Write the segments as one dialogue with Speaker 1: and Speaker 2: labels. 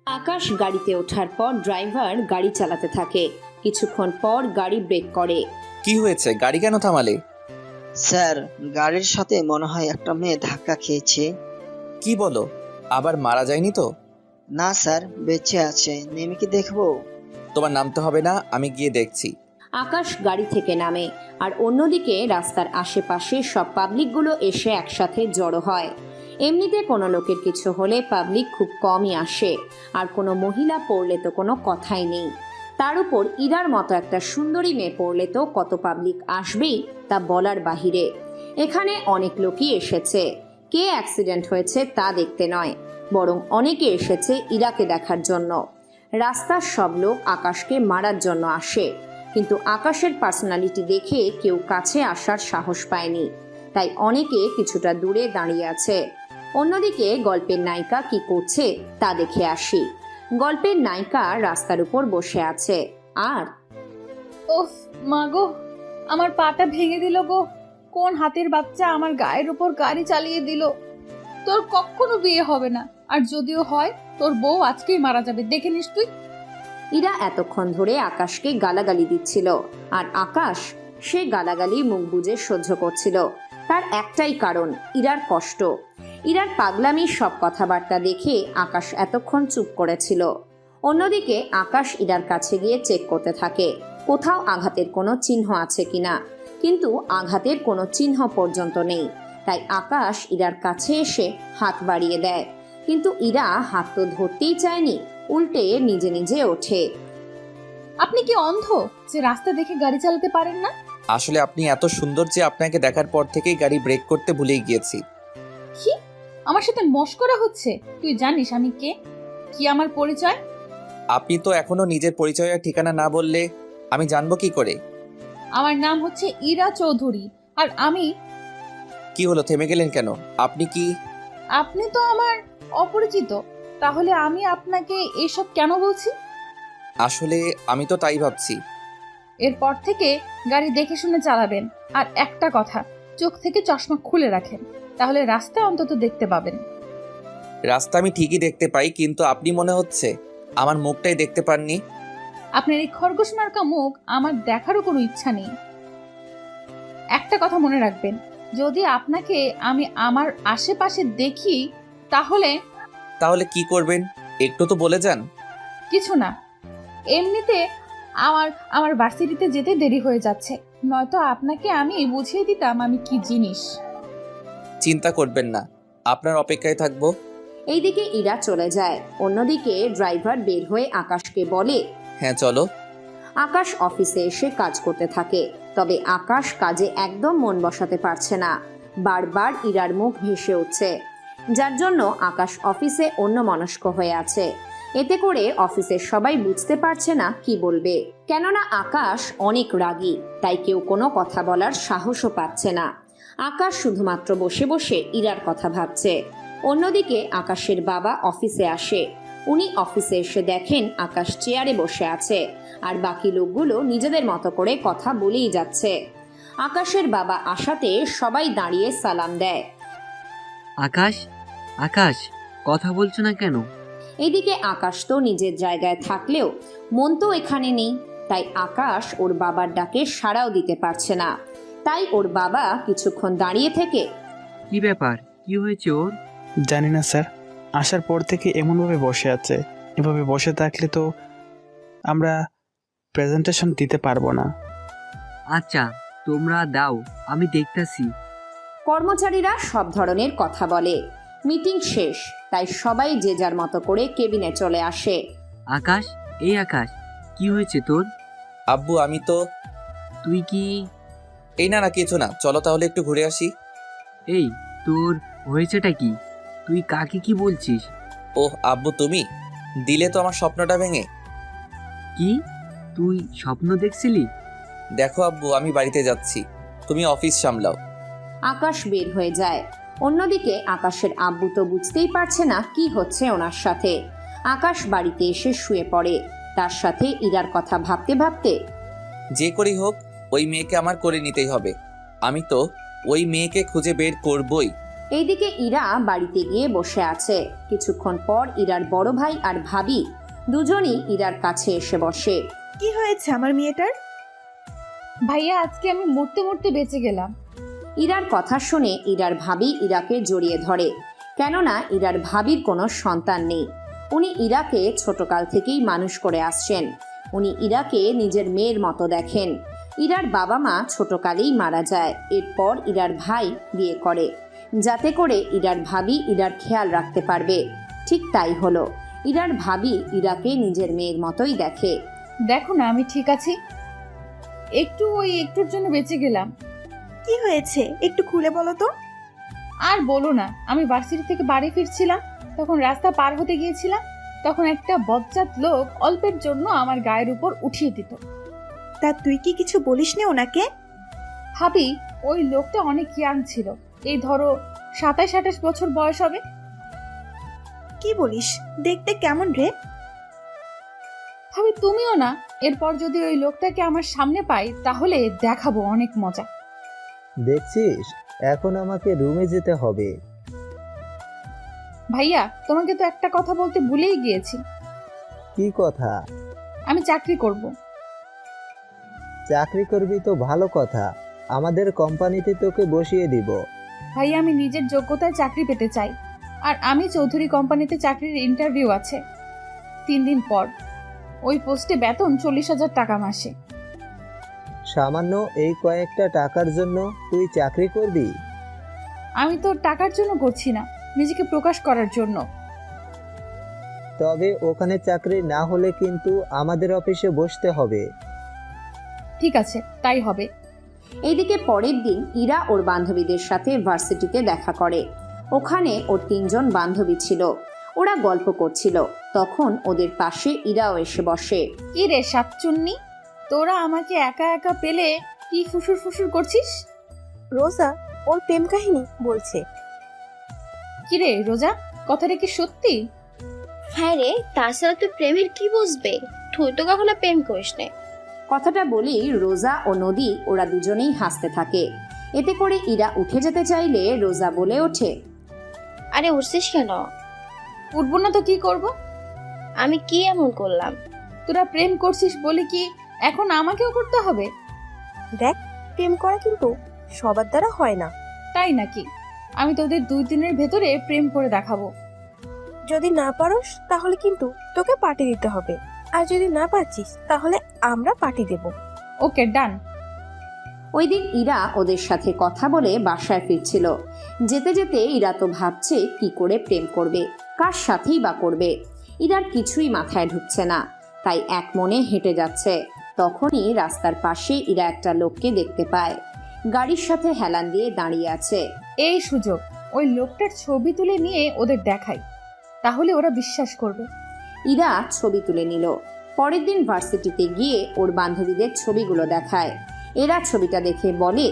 Speaker 1: আকাশ গাড়িতে ওঠার পর ড্রাইভার গাড়ি চালাতে থাকে। কিছুক্ষণ পর গাড়ি ব্রেক করে।
Speaker 2: কি হয়েছে? গাড়ি কেন থামালে?
Speaker 3: স্যার, গাড়ির সাথে মনে হয় একটা মেয়ে ধাক্কা খেয়েছে।
Speaker 2: কি বলো? আবার মারা যায়নি তো?
Speaker 3: না স্যার, বেঁচে আছে। নেমে কি দেখবো?
Speaker 2: তোমার নামতে হবে না, আমি গিয়ে দেখছি।
Speaker 1: আকাশ গাড়ি থেকে নামে, আর অন্যদিকে রাস্তার আশেপাশে সব পাবলিকগুলো এসে একসাথে জড়ো হয়। এমনিতে কোনো লোকের কিছু হলে পাবলিক খুব কমই আসে, আর কোনো মহিলা পড়লে তো কোনো কথাই নেই। তার উপর ইরার মতো একটা সুন্দরী মেয়ে পড়লে তো কত পাবলিক আসবেই তা বলার বাহিরে। এখানে অনেক লোকই এসেছে, কে অ্যাক্সিডেন্ট হয়েছে তা দেখতে নয়, বরং অনেকে এসেছে ইরাকে দেখার জন্য। রাস্তার সব লোক আকাশকে মারার জন্য আসে, কিন্তু আকাশের পার্সোনালিটি দেখে কেউ কাছে আসার সাহস পায়নি, তাই অনেকে কিছুটা দূরে দাঁড়িয়ে আছে। অন্যদিকে গল্পের নায়িকা কি করছে তা দেখে আসি। গল্পের নায়িকা রাস্তার উপর বসে আছে আর
Speaker 4: ওফ মা গো, আমার পাটা ভেঙে দিল গো। কোন হাতের বাচ্চা আমার গায়ের উপর গাড়ি চালিয়ে দিল। তোর কখনো বিয়ে হবে না, আর যদিও হয় তোর বউ আজকেই মারা যাবে, দেখে নিস তুই।
Speaker 1: ইরা এতক্ষণ ধরে আকাশকে গালাগালি দিচ্ছিল, আর আকাশ সে গালাগালি মুখ বুজে সহ্য করছিল। তার একটাই কারণ, ইরার কষ্ট। ইরার পাগলামির সব কথাবার্তা দেখে আকাশ এতক্ষণ চুপ করেছিল। অন্যদিকে আকাশ ইরার কাছে গিয়ে চেক করতে থাকে কোথাও আঘাতের কোনো চিহ্ন আছে কিনা, কিন্তু আঘাতের কোনো চিহ্ন পর্যন্ত নেই। তাই আকাশ ইরার কাছে এসে হাত বাড়িয়ে দেয়, কিন্তু ইরা হাত তো ধরতেই চায়নি, উল্টে নিজে নিজে ওঠে।
Speaker 4: আপনি কি অন্ধ যে রাস্তা দেখে গাড়ি চালাতে পারেন না?
Speaker 2: আসলে আপনি এত সুন্দর যে আপনাকে দেখার পর থেকেই গাড়ি ব্রেক করতে ভুলেই গিয়েছি।
Speaker 4: কি আমার সাথে মশকরা হচ্ছে? তুই জানিস আমি কে, কি আমার পরিচয়?
Speaker 2: আপনি তো এখনো নিজের পরিচয় আর ঠিকানা না বললে আমি জানবো কি করে?
Speaker 4: আমার নাম হচ্ছে ইরা চৌধুরী, আর আমি।
Speaker 2: কি হলো, থেমে গেলেন কেন? আপনি কি?
Speaker 4: আপনি তো আমার অপরিচিত, তাহলে আমি আপনাকে এসব কেন বলছি?
Speaker 2: আসলে আমি তো তাই ভাবছি।
Speaker 4: এরপর থেকে গাড়ি দেখে শুনে চালাবেন, আর একটা কথা, চোখ থেকে চশমা খুলে রাখেন, তাহলে রাস্তা অন্তত দেখতে পাবেন।
Speaker 2: রাস্তা আমি ঠিকই দেখতে পাই, কিন্তু আপনি মনে হচ্ছে আমার মুখটাই দেখতে পাননি।
Speaker 4: আপনার এই খরগোশ মার্কা মুখ আমার দেখারও কোনো ইচ্ছা নেই। একটা কথা মনে রাখবেন, যদি আপনাকে আমি আমার আশেপাশে দেখি তাহলে।
Speaker 2: তাহলে কি করবেন একটু তো বলে যান।
Speaker 4: কিছু না, এমনিতে আমার আমার ভার্সিটিতে যেতে দেরি হয়ে যাচ্ছে, নয়তো আপনাকে আমি বুঝিয়ে দিতাম আমি কি জিনিস।
Speaker 2: চিন্তা করবেন না, আপনার অপেক্ষায় থাকবো।
Speaker 1: এইদিকে ইরা চলে যায়। অন্যদিকে ড্রাইভার বের হয়ে আকাশকে বলে,
Speaker 2: হ্যাঁ চলো।
Speaker 1: আকাশ অফিসে এসে কাজ করতে থাকে, তবে আকাশ কাজে একদম মন বসাতে পারছে না। বারবার ইরার মুখ ভেসে উঠছে, যার জন্য আকাশ অফিসে অন্যমনস্ক হয়ে আছে। এতে করে অফিসের সবাই বুঝতে পারছে না কি বলবে, কেননা আকাশ অনেক রাগী, তাই কেউ কোনো কথা বলার সাহসও পাচ্ছে না। আকাশ শুধুমাত্র বসে বসে ইরার কথা ভাবছে। অন্যদিকে আকাশের বাবা অফিসে আসে। উনি অফিসে এসে দেখেন আকাশ চেয়ারে বসে আছে, আর বাকি লোকগুলো নিজেদের মতো করে কথা বলেই যাচ্ছে। আকাশের বাবা আসাতে সবাই দাঁড়িয়ে সালাম দেয়।
Speaker 5: আকাশ, আকাশ, কথা বলছো না কেন?
Speaker 1: এদিকে আকাশ তো নিজের জায়গায় থাকলেও মন তো এখানে নেই, তাই আকাশ ওর বাবার ডাকে সাড়াও দিতে পারছে না। তাই ওর বাবা কিছুক্ষণ দাঁড়িয়ে থেকে,
Speaker 5: কি ব্যাপার, কি হয়েছে ওর?
Speaker 6: জানি না স্যার, আসার পর থেকে এমনভাবে বসে আছে। এভাবে বসে থাকলে তো আমরা প্রেজেন্টেশন দিতে পারবো না।
Speaker 5: আচ্ছা, তোমরা দাও, আমি দেখতাছি।
Speaker 1: কর্মচারীরা সব ধরনের কথা বলে। মিটিং শেষ, তাই সবাই যে যার মতো করে কেবিনে চলে আসে।
Speaker 5: আকাশ, এই আকাশ, কি হয়েছে তোর?
Speaker 2: আব্বু আমি তো
Speaker 5: তুই কি?
Speaker 2: এই না না কিছু না, চলো তাহলে একটু ঘুরে আসি।
Speaker 5: এই, তোর হয়েছেটা কি? তুই কাকে কি বলছিস?
Speaker 2: ওহ আব্বু, তুমি দিলে তো আমার স্বপ্নটা ভেঙে।
Speaker 5: কি? তুই স্বপ্ন দেখছিলি?
Speaker 2: দেখো আব্বু, আমি বাড়িতে যাচ্ছি, তুমি অফিস সামলাও।
Speaker 1: আকাশ বের হয়ে যায়। অন্যদিকে আকাশের আব্বু তো বুঝতেই পারছে না কি হচ্ছে ওনার সাথে। আকাশ বাড়িতে এসে শুয়ে পড়ে, তার সাথে ইরার কথা ভাবতে ভাবতে।
Speaker 2: যে করেই হোক ওই মেয়েকে আমার করে নিতেই হবে। আমি তো ওই মেয়েকে খুঁজে বের করবই,
Speaker 1: এইদিকে ইরা বাড়িতে গিয়ে বসে আছে। কিছুক্ষণ পর ইরার বড় ভাই আর ভাবি দুজনই ইরার কাছে এসে বসে।
Speaker 7: কি হয়েছে আমার মেয়েটার?
Speaker 4: ভাইয়া, আজকে আমি মরতে মরতে বেঁচে গেলাম।
Speaker 1: ইরার কথা শুনে ইরার ভাবি ইরাকে জড়িয়ে ধরে, কেননা ইরার ভাবির কোনো সন্তান নেই। উনি ইরাকে ছোটকাল থেকেই মানুষ করে আসছেন। উনি ইরাকে নিজের মেয়ের মতো দেখেন। ইরার বাবা মা ছোটকালেই মারা যায়। এরপর ইরার ভাই বিয়ে করে, যাতে করে ইরার ভাবি ইরার খেয়াল রাখতে পারবে। ঠিক তাই হলো, ইরার ভাবি ইরাকে নিজের মেয়ের মতোই দেখে।
Speaker 4: দেখো না, আমি ঠিক আছি। একটুর জন্য বেঁচে গেলাম।
Speaker 7: কি হয়েছে একটু খুলে বলো তো।
Speaker 4: আর বলো না, আমি ভার্সিটি থেকে বাড়ি ফিরছিলাম, তখন রাস্তা পার হতে গিয়েছিলাম, তখন একটা বজ্জাত লোক অল্পের জন্য আমার গায়ের উপর উঠিয়ে দিত।
Speaker 7: তা তুই কি কিছু বলিস নি ওনাকে?
Speaker 4: ভাবি, ওই লোকটা অনেক ইয়াং ছিল, এই ধরো 27-28 বছর বয়স হবে।
Speaker 7: কি বলিস? দেখতে কেমন রে?
Speaker 4: ভাবি তুমিও না, এরপর যদি ওই লোকটাকে আমার সামনে পাই তাহলে দেখাবো অনেক মজা।
Speaker 8: দেখছিস, এখন আমাকে রুমে যেতে হবে।
Speaker 4: ভাইয়া, তোমাকে তো একটা কথা বলতে ভুলেই গিয়েছি।
Speaker 8: কি কথা?
Speaker 4: আমি চাকরি করব।
Speaker 8: চাকরি করবি তো ভালো কথা, আমাদের কোম্পানিতে তোকে বসিয়ে দিব।
Speaker 4: ভাইয়া, আমি নিজের যোগ্যতায় চাকরি পেতে চাই, আর আমি চৌধুরী কোম্পানিতে চাকরির ইন্টারভিউ আছে 3 দিন পর। ওই পোস্টে বেতন 40,000 টাকা মাসে।
Speaker 8: সামান্য এই কয়েকটা টাকার জন্য তুই চাকরি করবি?
Speaker 4: আমি তো টাকার জন্য করছি না, নিজেকে প্রকাশ করার জন্য।
Speaker 8: তবে ওখানে চাকরি না হলে কিন্তু আমাদের অফিসে বসতে হবে।
Speaker 4: ঠিক আছে, তাই হবে।
Speaker 1: এইদিকে পরের দিন ইরা ওর বান্ধবীদের সাথে ভার্সিটিতে দেখা করে। ওখানে ওর 3 জন বান্ধবী ছিল। ওরা গল্প করছিল, তখন ওদের পাশে ইরাও এসে বসে।
Speaker 4: কি রে সাতচুন্নি, তোরা আমাকে একা একা পেলে কি ফুসুর ফুসুর করছিস?
Speaker 7: রোজা ওর প্রেম কাহিনী বলছে।
Speaker 4: কি রে রোজা, কথাটা কি সত্যি?
Speaker 9: হ্যাঁ রে, তাছাড়া তুই প্রেমের কি বুঝবে? তুই তো কখনো প্রেম করিস না।
Speaker 1: কথাটা বলেই রোজা ও নদী ওরা দুজনেই হাসতে থাকে। এতে করে ইরা উঠে যেতে চাইলে রোজা বলে ওঠে,
Speaker 9: আরে উঠছিস কেন?
Speaker 4: উঠবো না তো কি করব?
Speaker 9: আমি কি এমন করলাম?
Speaker 4: তোরা প্রেম করছিস বলে কি এখন আমাকেও করতে হবে?
Speaker 7: দেখ, প্রেম করা কিন্তু সবার দ্বারা হয় না।
Speaker 4: তাই নাকি? আমি তোদের 2 দিনের ভেতরে প্রেম করে দেখাবো।
Speaker 7: যদি না পারোস তাহলে কিন্তু তোকে পার্টি দিতে হবে, আর যদি না পারছিস তাহলে আমরা পার্টি দেব।
Speaker 4: ওকে, ডান।
Speaker 1: ওই দিন ইরা ওদের সাথে কথা বলে বাসায় ফিরছিল। যেতে যেতে ইরা তো ভাবছে কি করে প্রেম করবে, কার সাথেই বা করবে। ইরার কিছুই মাথায় ঢুকছে না, তাই এক মনে হেঁটে যাচ্ছে। তখনই রাস্তার পাশে ইরা একটা লোককে দেখতে পায়, গাড়ির সাথে হেলান দিয়ে দাঁড়িয়ে আছে।
Speaker 4: এই সুযোগ, ওই লোকটার ছবি তুলে নিয়ে ওদের দেখাই, তাহলে ওরা বিশ্বাস করবে।
Speaker 1: ইরা ছবি তুলে নিল। পরের দিন ভার্সিটিতে গিয়ে ওর বান্ধবীদের ছবিগুলো দেখায়। এরা ছবিটা দেখে বলে,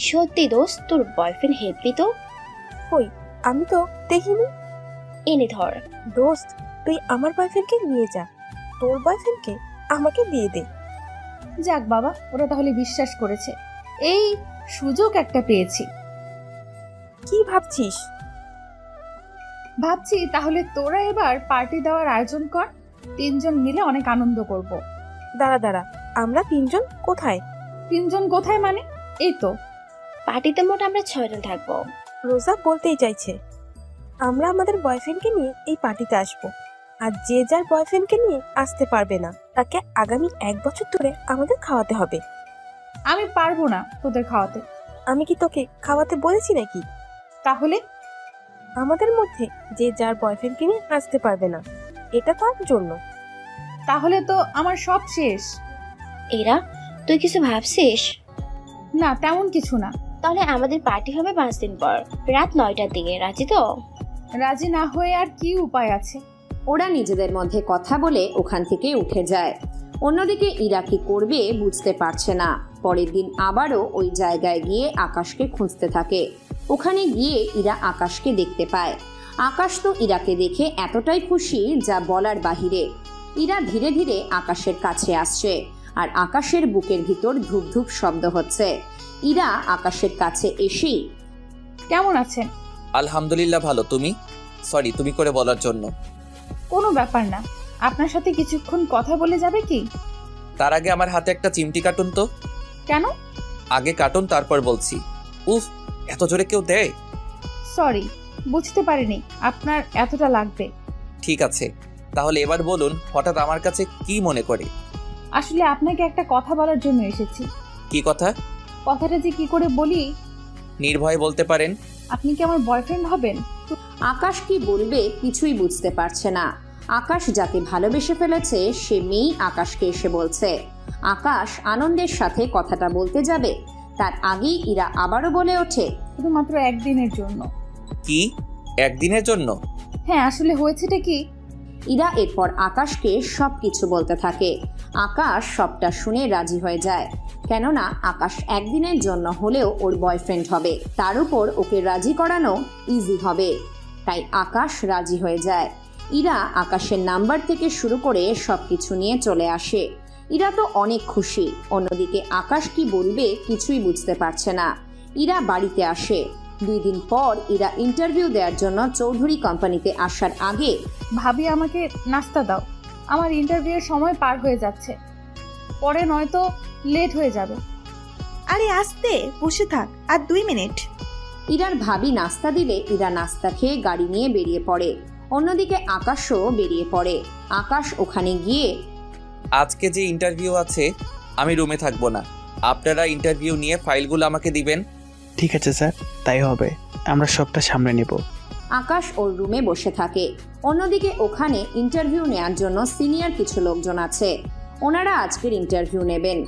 Speaker 9: সত্যি দোস্ত, তোর বয়ফ্রেন্ড হেপি তো?
Speaker 7: কই, আমি তো দেখিনি।
Speaker 9: এনে ধর।
Speaker 7: দোস্ত, তুই আমার বয়ফ্রেন্ডকে নিয়ে যা, তোর বয়ফ্রেন্ডকে আমাকে দিয়ে দে।
Speaker 4: যাক বাবা, ওরা তাহলে বিশ্বাস করেছে। এই সুযোগ একটা পেয়েছি।
Speaker 7: কি ভাবছিস?
Speaker 4: ভাবছি তাহলে তোরা এবার পার্টি দেওয়ার আয়োজন কর, 3 জন মিলে অনেক আনন্দ করব।
Speaker 7: দাঁড়া দাঁড়া, আমরা 3 জন কোথায়?
Speaker 4: 3 জন কোথায় মানে? এই তো।
Speaker 9: পার্টিতে মোট আমরা 6 জন থাকবো।
Speaker 7: রোজা বলতেই চাইছে, আমরা আমাদের বয়ফ্রেন্ডকে নিয়ে এই পার্টিতে আসব, আর যে যার বয়ফ্রেন্ডকে নিয়ে আসতে পারবে না তাকে আগামী 1 বছর ধরে আমাদের খাওয়াতে হবে।
Speaker 4: আমি পারবো না তোদের খাওয়াতে।
Speaker 7: আমি কি তোকে খাওয়াতে বলেছি নাকি?
Speaker 4: তাহলে
Speaker 7: আমাদের মধ্যে যে যার বয়ফ্রেন্ডকে নিয়ে আসতে পারবে না, এটা তার জন্য।
Speaker 4: তাহলে তো আমার সব শেষ।
Speaker 9: এরা, তুই কিছু ভাবছিস?
Speaker 4: না, তেমন কিছু না।
Speaker 9: তাহলে আমাদের পার্টি হবে 5 দিন পর, রাত 9টার দিকে। রাজি তো?
Speaker 4: রাজি না হয়ে আর কি উপায় আছে?
Speaker 1: ওরা নিজেদের মধ্যে কথা বলে ওখান থেকে উঠে যায়। অন্যদিকে ইরা কি করবে বুঝতে পারছে না। পরের দিন আবারও ওই জায়গায় গিয়ে আকাশকে খুঁজতে থাকে। ওখানে গিয়ে ইরা আকাশকে দেখতে পায়। আকাশ তো ইরাকে দেখে এতটাই খুশি যা বলার বাহিরে। ইরা ধীরে ধীরে আকাশের কাছে আসছে, আর আকাশের বুকের ভিতর ধূপ ধূপ শব্দ হচ্ছে। ইরা আকাশের কাছে এসেই,
Speaker 4: কেমন আছেন?
Speaker 2: আলহামদুলিল্লাহ ভালো। তুমি? সরি, তুমি করে বলার জন্য।
Speaker 4: কোনো ব্যাপার না। আপনার সাথে কিছুক্ষণ কথা বলে যাবে কি?
Speaker 2: তার আগে আমার হাতে একটা চিমটি কাটুন তো।
Speaker 4: কেন?
Speaker 2: আগে কাটুন, তারপর বলছি। উফ, এত জোরে কেউ দেয়?
Speaker 4: সরি, বুঝতে পারিনি আপনার এতটা লাগবে।
Speaker 2: ঠিক আছে, তাহলে এবার বলুন হঠাৎ আমার কাছে কি মনে করে?
Speaker 4: আসলে আপনাকে একটা কথা বলার জন্য এসেছি।
Speaker 2: কি কথা?
Speaker 4: কথাটা যে কি করে বলি।
Speaker 2: নির্ভয়ে বলতে পারেন।
Speaker 4: আপনি কি আমার বয়ফ্রেন্ড হবেন?
Speaker 1: আকাশ কি বলবে কিছুই বুঝতে পারছে না। আকাশ যাকে ভালোবেসে ফেলেছে সে মেয়েই আকাশকে এসে বলছে। আকাশ আনন্দের সাথে কথাটা বলতে যাবে, তার আগেই ইরা আবারও বলে ওঠে,
Speaker 4: শুধুমাত্র একদিনের জন্য।
Speaker 2: কি একদিনের জন্য?
Speaker 4: হ্যাঁ, আসলে হয়েছেটা কি?
Speaker 1: ইরা এরপর আকাশকে সবকিছু বলতে থাকে। আকাশ সবটা শুনে রাজি হয়ে যায়, কেননা আকাশ একদিনের জন্য হলেও ওর বয়ফ্রেন্ড হবে, তার উপর ওকে রাজি করানো ইজি হবে। তাই আকাশ রাজি হয়ে যায়। ইরা আকাশের নাম্বার থেকে শুরু করে সবকিছু নিয়ে চলে আসে। ইরা তো অনেক খুশি, অন্যদিকে আকাশ কি বলবে কিছুই বুঝতে পারছে না। ইরা বাড়িতে আসে। 2 দিন পর ইরা ইন্টারভিউ দেওয়ার জন্য চৌধুরী কোম্পানিতে আসার আগে,
Speaker 4: ভাবি আমাকে নাস্তা দাও, আমার ইন্টারভিউয়ের সময় পার হয়ে যাচ্ছে, পরে নয়তো লেট হয়ে যাবে।
Speaker 7: আরে আস্তে, বসে থাক, আর 2 মিনিট।
Speaker 1: ইরার ভাবি নাস্তা দিলে ইরা নাস্তা খেয়ে গাড়ি নিয়ে বেরিয়ে পড়ে। অন্যদিকে আকাশও বেরিয়ে পড়ে। আকাশ ওখানে গিয়ে,
Speaker 2: আজকে যে ইন্টারভিউ আছে আমি রুমে থাকবো না, আপনারা ইন্টারভিউ নিয়ে ফাইলগুলো আমাকে দিবেন।
Speaker 6: ঠিক আছে স্যার, তাই হবে। আমরা সবটা সামলে নেব।
Speaker 1: আকাশ ওর রুমে বসে থাকে। অন্যদিকে ওখানে ইন্টারভিউ নেওয়ার জন্য সিনিয়র কিছু লোকজন আছে। ওনারা আজকের ইন্টারভিউ নেবেন।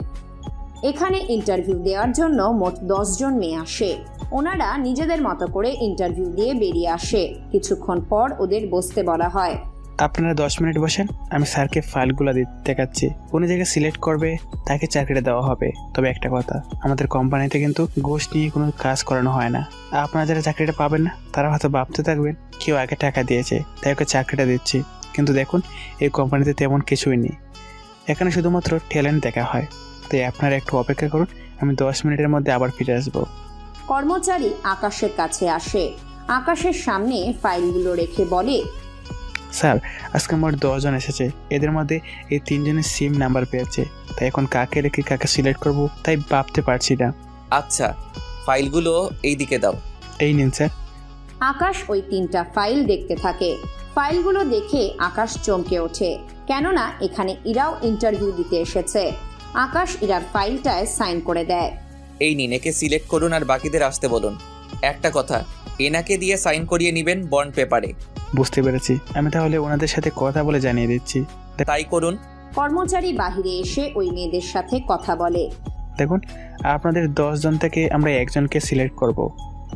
Speaker 1: এখানে ইন্টারভিউ দেওয়ার জন্য মোট 10 জন মেয়ে আসে। ওনারা নিজেদের মতো করে ইন্টারভিউ দিয়ে বেরিয়ে আসে। কিছুক্ষণ পর ওদের বসতে বলা হয়।
Speaker 6: আপনারা 10 মিনিট বসেন, আমি স্যারকে ফাইলগুলো দেখাচ্ছি। কোন জায়গায় সিলেক্ট করবে তাকে চাকরিটা দেওয়া হবে। তবে একটা কথা, আমাদের কোম্পানিতে কিন্তু ঘুষ নিয়ে কোনো কাজ করানো হয় না। আপনারা যারা চাকরিটা পাবেন না তারা হয়তো ভাবতে থাকবেন কেউ আগে টাকা দিয়েছে তাই ওকে চাকরিটা দিচ্ছি, কিন্তু দেখুন এই কোম্পানিতে তেমন কিছুই নেই। এখানে শুধুমাত্র ট্যালেন্ট দেখা হয়। তাই আপনারা একটু অপেক্ষা করুন, আমি 10 মিনিটের মধ্যে আবার ফিরে আসবো।
Speaker 1: কর্মচারী আকাশের কাছে আসে। আকাশের সামনে ফাইলগুলো রেখে বলে,
Speaker 6: স্যার আজকে মোট 10 জন এসেছে, এদের মধ্যে এই 3 জনের সিম নাম্বার পেয়েছে, তাই এখন কাকে রেখে কাকে সিলেক্ট করব তাই ভাবতে পারছি না।
Speaker 2: আচ্ছা, ফাইলগুলো এই দিকে দাও।
Speaker 6: এই নিন স্যার।
Speaker 1: আকাশ ওই 3টা ফাইল দেখতে থাকে। ফাইলগুলো দেখে আকাশ চমকে ওঠে, কেননা এখানে ইরাও ইন্টারভিউ দিতে এসেছে। আকাশ ইরার ফাইলটায় সাইন করে দেয়।
Speaker 2: এই নিন, একে সিলেক্ট করুন আর বাকিদের আসতে বলুন। একটা কথা, এনাকে দিয়ে সাইন করিয়ে নেবেন বন্ড পেপারে।
Speaker 6: বুঝতে পেরেছি, আমি তাহলে ওনাদের সাথে কথা বলে জানিয়ে দিচ্ছি।
Speaker 2: তাই করুন।
Speaker 1: কর্মচারী বাহিরে এসে ওই মেয়েদের সাথে কথা বলে।
Speaker 6: দেখুন, আপনাদের 10 জন থেকে আমরা একজনকে সিলেক্ট করব,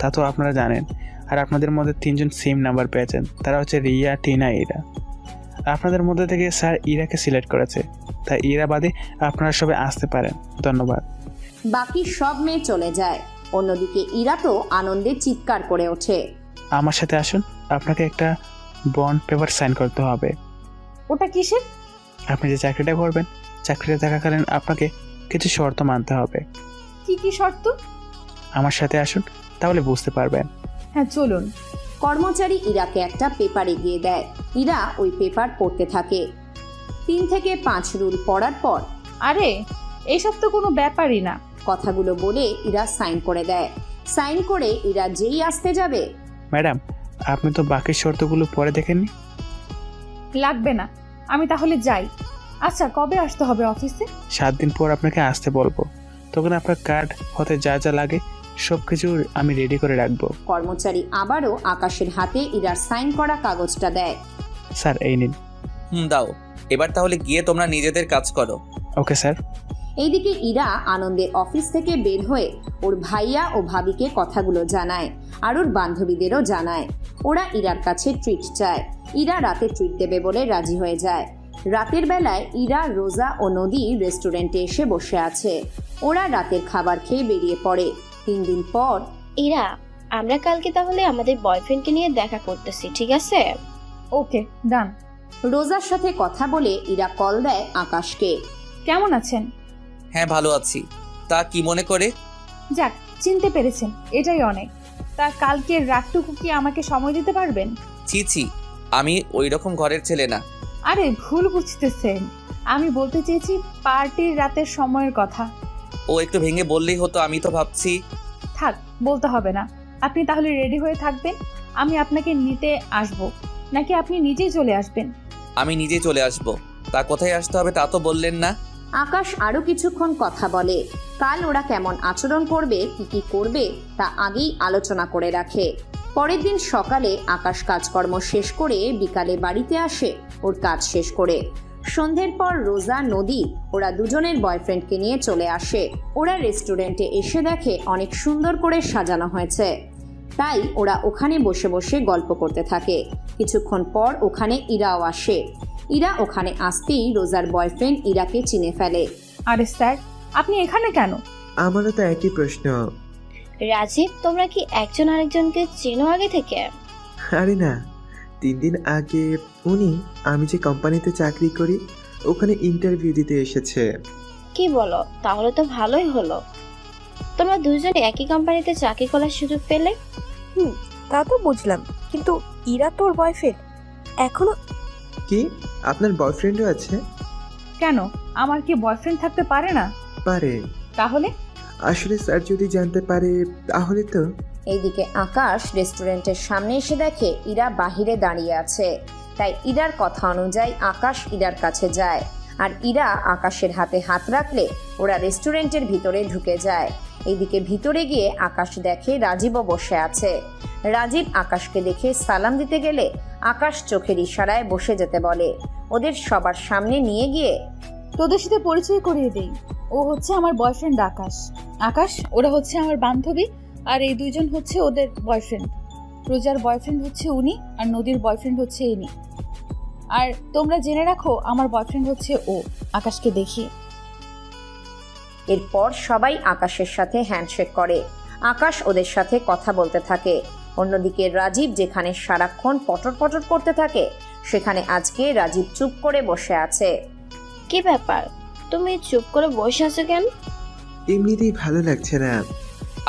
Speaker 6: তা তো আপনারা জানেন। আর আপনাদের মধ্যে 3 জন সেম নাম্বার পেয়েছেন, তারা হচ্ছে রিয়া, টিনা, ইরা। আপনাদের মধ্যে থেকে স্যার ইরাকে সিলেক্ট করেছে, তাই ইরা বাদে আপনারা সবাই আসতে পারেন। ধন্যবাদ।
Speaker 1: বাকি সব মেয়ে চলে যায়। অন্যদিকে ইরা তো আনন্দে চিৎকার করে ওঠে।
Speaker 6: আমার সাথে আসুন, আপনাকে একটা বন্ড পেপার সাইন করতে হবে।
Speaker 4: ওটা কিসের?
Speaker 6: আপনি যে চাকরিটা করবেন, চাকরিটা থাকাকালীন আপনাকে কিছু শর্ত মানতে হবে।
Speaker 4: কি কি শর্ত?
Speaker 1: আমার সাথে আসুন, তাহলে বুঝতে পারবেন।
Speaker 4: হ্যাঁ চলুন।
Speaker 1: কর্মচারী ইরাকে একটা পেপার এগিয়ে দেয়। ইরা ওই পেপার পড়তে থাকে। 3 থেকে 5 রুল পড়ার পর,
Speaker 4: আরে এইসব তো কোনো ব্যাপারই না।
Speaker 1: কথাগুলো বলে ইরা সাইন করে দেয়। সাইন করে ইরা যেই আসতে যাবে,
Speaker 6: ম্যাডাম, আপনি তো বাকি শর্তগুলো পরে দেখেননি।
Speaker 4: লাগবে না, আমি তাহলে যাই। আচ্ছা, কবে আসতে হবে অফিসে?
Speaker 6: 7 দিন পর আপনাকে আসতে বলবো। তখন আপনার কার্ড হতে যা যা লাগে সবকিছু আমি রেডি করে রাখবো।
Speaker 1: কর্মচারী আবারও আকাশের হাতে ইরার সাইন করা কাগজটা দেয়।
Speaker 6: স্যার এই নিন।
Speaker 2: দাও। এবার তাহলে গিয়ে তোমরা নিজেদের কাজ করো।
Speaker 6: Okay sir.
Speaker 1: এইদিকে ইরা আনন্দের অফিস থেকে বের হয়ে ওর ভাইয়া ও ভাবিকে কথাগুলো জানায়, আর ওর বান্ধবীদেরও জানায়। ওরা ইরার কাছে ট্রিট চায়। ইরা রাতে ট্রিট দেবে বলে রাজি হয়ে যায়। রাতের বেলায় ইরা, রোজা ও নদী রেস্টুরেন্টে এসে বসে আছে। ওরা রাতের খাবার খেয়ে বেরিয়ে পড়ে। 3 দিন পর,
Speaker 9: ইরা, আমরা কালকে তাহলে আমাদের বয়ফ্রেন্ডকে নিয়ে দেখা করতেছি, ঠিক আছে?
Speaker 4: ওকে, ডান।
Speaker 1: রোজার সাথে কথা বলে ইরা কল দেয় আকাশকে।
Speaker 4: কেমন আছেন?
Speaker 2: হ্যাঁ ভালো আছি। তা কি মনে করে?
Speaker 4: যাক, চিনতে পেরেছেন, এটাই অনেক। তা কালকের রাতটুকু কি আমাকে সময় দিতে পারবেন?
Speaker 2: ছি ছি, আমি ওই রকম ঘরের ছেলে না।
Speaker 4: আরে ভুল বুঝতেছেন, আমি বলতে চেয়েছি পার্টির রাতের সময়ের কথা।
Speaker 2: ও একটু ভেঙে বললেই হতো, আমি তো ভাবছি।
Speaker 4: থাক, বলতে হবে না। আপনি তাহলে রেডি হয়ে থাকবেন, আমি আপনাকে নিতে আসব, নাকি আপনি নিজেই চলে আসবেন?
Speaker 2: আমি নিজেই চলে আসব। তা কোথায় আসতে হবে তা তো বললেন না।
Speaker 1: আকাশ আরো কিছুক্ষণ কথা বলে। কাল ওরা কেমন আচরণ করবে, কি করবে তা আগেই আলোচনা করে রাখে। পরের দিন সকালে আকাশ কাজকর্ম শেষ করে বিকালে বাড়িতে আসে ওর কাজ শেষ করে। সন্ধ্যের পর রোজা, নদী ওরা দুজনের বয়ফ্রেন্ডকে নিয়ে চলে আসে। ওরা রেস্টুরেন্টে এসে দেখে অনেক সুন্দর করে সাজানো হয়েছে, তাই ওরা ওখানে বসে বসে গল্প করতে থাকে। কিছুক্ষণ পর ওখানে ইরাও আসে। ইরা ওখানে আসতেই রোজার বয়ফ্রেন্ড ইরাকে চিনে ফেলে।
Speaker 4: আরে স্যার, আপনি এখানে কেন?
Speaker 10: আমারও তো একই প্রশ্ন।
Speaker 9: রাজীব, তোমরা কি একজন আরেকজনকে চেনো আগে থেকে?
Speaker 10: আরে না, 3 দিন আগে উনি আমি যে কোম্পানিতে চাকরি করি ওখানে ইন্টারভিউ দিতে এসেছে।
Speaker 9: কি বলো? তাহলে তো ভালোই হলো, তোমরা দুজনে একই কোম্পানিতে চাকরি করার সুযোগ পেলে।
Speaker 7: তা তো বুঝলাম, কিন্তু ইরা তোর বয়ফ্রেন্ড এখনো?
Speaker 10: কি, আপনার বয়ফ্রেন্ডও আছে?
Speaker 4: কেন, আমার কি বয়ফ্রেন্ড থাকতে পারে না?
Speaker 10: পারে।
Speaker 4: তাহলে?
Speaker 10: আসলে স্যার যদি জানতে পারে তাহলে তো।
Speaker 1: এইদিকে আকাশ রেস্টুরেন্টের সামনে এসে দেখে ইরা বাহিরে দাঁড়িয়ে আছে। তাই ইরার কথা অনুযায়ী আকাশ ইরার কাছে যায়, আর ইরা আকাশের হাতে হাত রাখলে ওরা রেস্টুরেন্টের ভিতরে ঢুকে যায়। এইদিকে ভিতরে গিয়ে আকাশ দেখে রাজীবও বসে আছে। রাজীব আকাশকে দেখে সালাম দিতে গেলে আকাশ চোখের ইশারায় বসে যেতে বলে। ওদের সবার সামনে নিয়ে গিয়ে
Speaker 4: তোদের সাথে পরিচয় করিয়ে দেই, ও হচ্ছে আমার বয়ফ্রেন্ড আকাশ। আকাশ, ওরা হচ্ছে আমার বান্ধবী, আর এই দুইজন হচ্ছে ওদের বয়ফ্রেন্ড। রোজার বয়ফ্রেন্ড হচ্ছে উনি, আর নদীর বয়ফ্রেন্ড হচ্ছে ইনি। আর তোমরা জেনে রাখো, আমার বয়ফ্রেন্ড হচ্ছে ও, আকাশকে দেখিয়ে।
Speaker 1: এরপর সবাই আকাশের সাথে হ্যান্ডশেক করে। আকাশ ওদের সাথে কথা বলতে থাকে। অন্যদিকে রাজীব যেখানে সারাক্ষণ পটর পটর করতে থাকে, সেখানে আজকে রাজীব চুপ করে বসে আছে।
Speaker 9: কি ব্যাপার, তুমি চুপ করে বসে আছো কেন?
Speaker 10: এমনিতেই ভালো লাগছে না।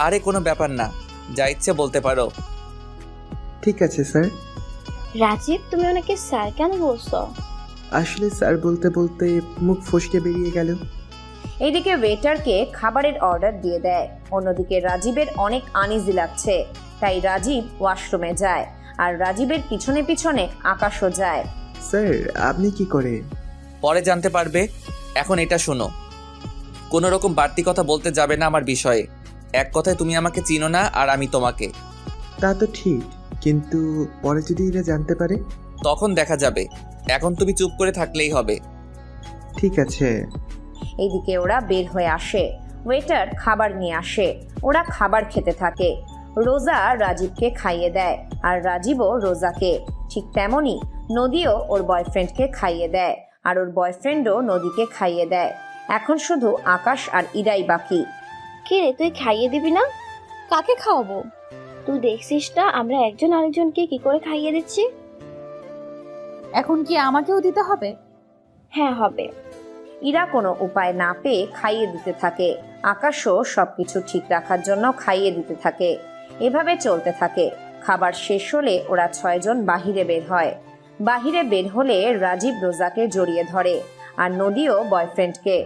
Speaker 2: আরে কোনো ব্যাপার না, যা ইচ্ছে বলতে পারো।
Speaker 10: ঠিক আছে স্যার।
Speaker 9: রাজীব, তুমি ওনাকে স্যার কেন বলছো?
Speaker 10: আসলে স্যার বলতে বলতে মুখ ফসকে বেরিয়ে গেল।
Speaker 1: এইদিকে ওয়েটারকে খাবারের অর্ডার দিয়ে দেয়। অন্যদিকে রাজীবের অনেক আনইজি লাগছে, তাই রাজীব ওয়াশরুমে যায়, আর রাজীবের পিছনে পিছনে আকাশও যায়।
Speaker 10: স্যার আপনি কি করে?
Speaker 2: পরে জানতে পারবে, এখন এটা শোনো। কোনো রকম বাড়তি কথা বলতে যাবে না আমার বিষয়ে। এক কথায় তুমি আমাকে চিনো না আর আমি তোমাকে।
Speaker 10: তা তো ঠিক, কিন্তু পরে যদি এরা জানতে পারে?
Speaker 2: তখন দেখা যাবে, এখন তুমি চুপ করে থাকলেই হবে।
Speaker 10: ঠিক আছে।
Speaker 1: এইদিকে ওরা বের হয়ে আসে। ওয়েটার খাবার নিয়ে আসে। ওরা খাবার খেতে থাকে। রোজা রাজীবকে খাইয়ে দেয়, আর রাজীবও রোজাকে। ঠিক তেমনই নদীও ওর বয়ফ্রেন্ডকে খাইয়ে দেয়, আর ওর বয়ফ্রেন্ডও নদীকে খাইয়ে দেয়। এখন শুধু আকাশ আর ইরাই বাকি।
Speaker 9: কে রে, তুই খাইয়ে দিবি না?
Speaker 4: কাকে খাওয়াবো?
Speaker 9: তুই দেখছিস না আমরা একজন আরেকজনকে কি করে খাইয়ে দিচ্ছি?
Speaker 4: এখন কি আমাকেও দিতে হবে?
Speaker 9: হ্যাঁ, হবে।
Speaker 1: ইরা কোনো উপায় না পেয়ে খাইয়ে দিতে থাকে। আকাশও সবকিছু ঠিক রাখার জন্য খাইয়ে দিতে থাকে। এভাবে চলতে থাকে। খাবার শেষ হলে ওরা 6 জন বাহিরে বের হয়। বাহিরে বের হলে রাজীব রোজাকে জড়িয়ে ধরে, আর নদীও বয়ফ্রেন্ডকে।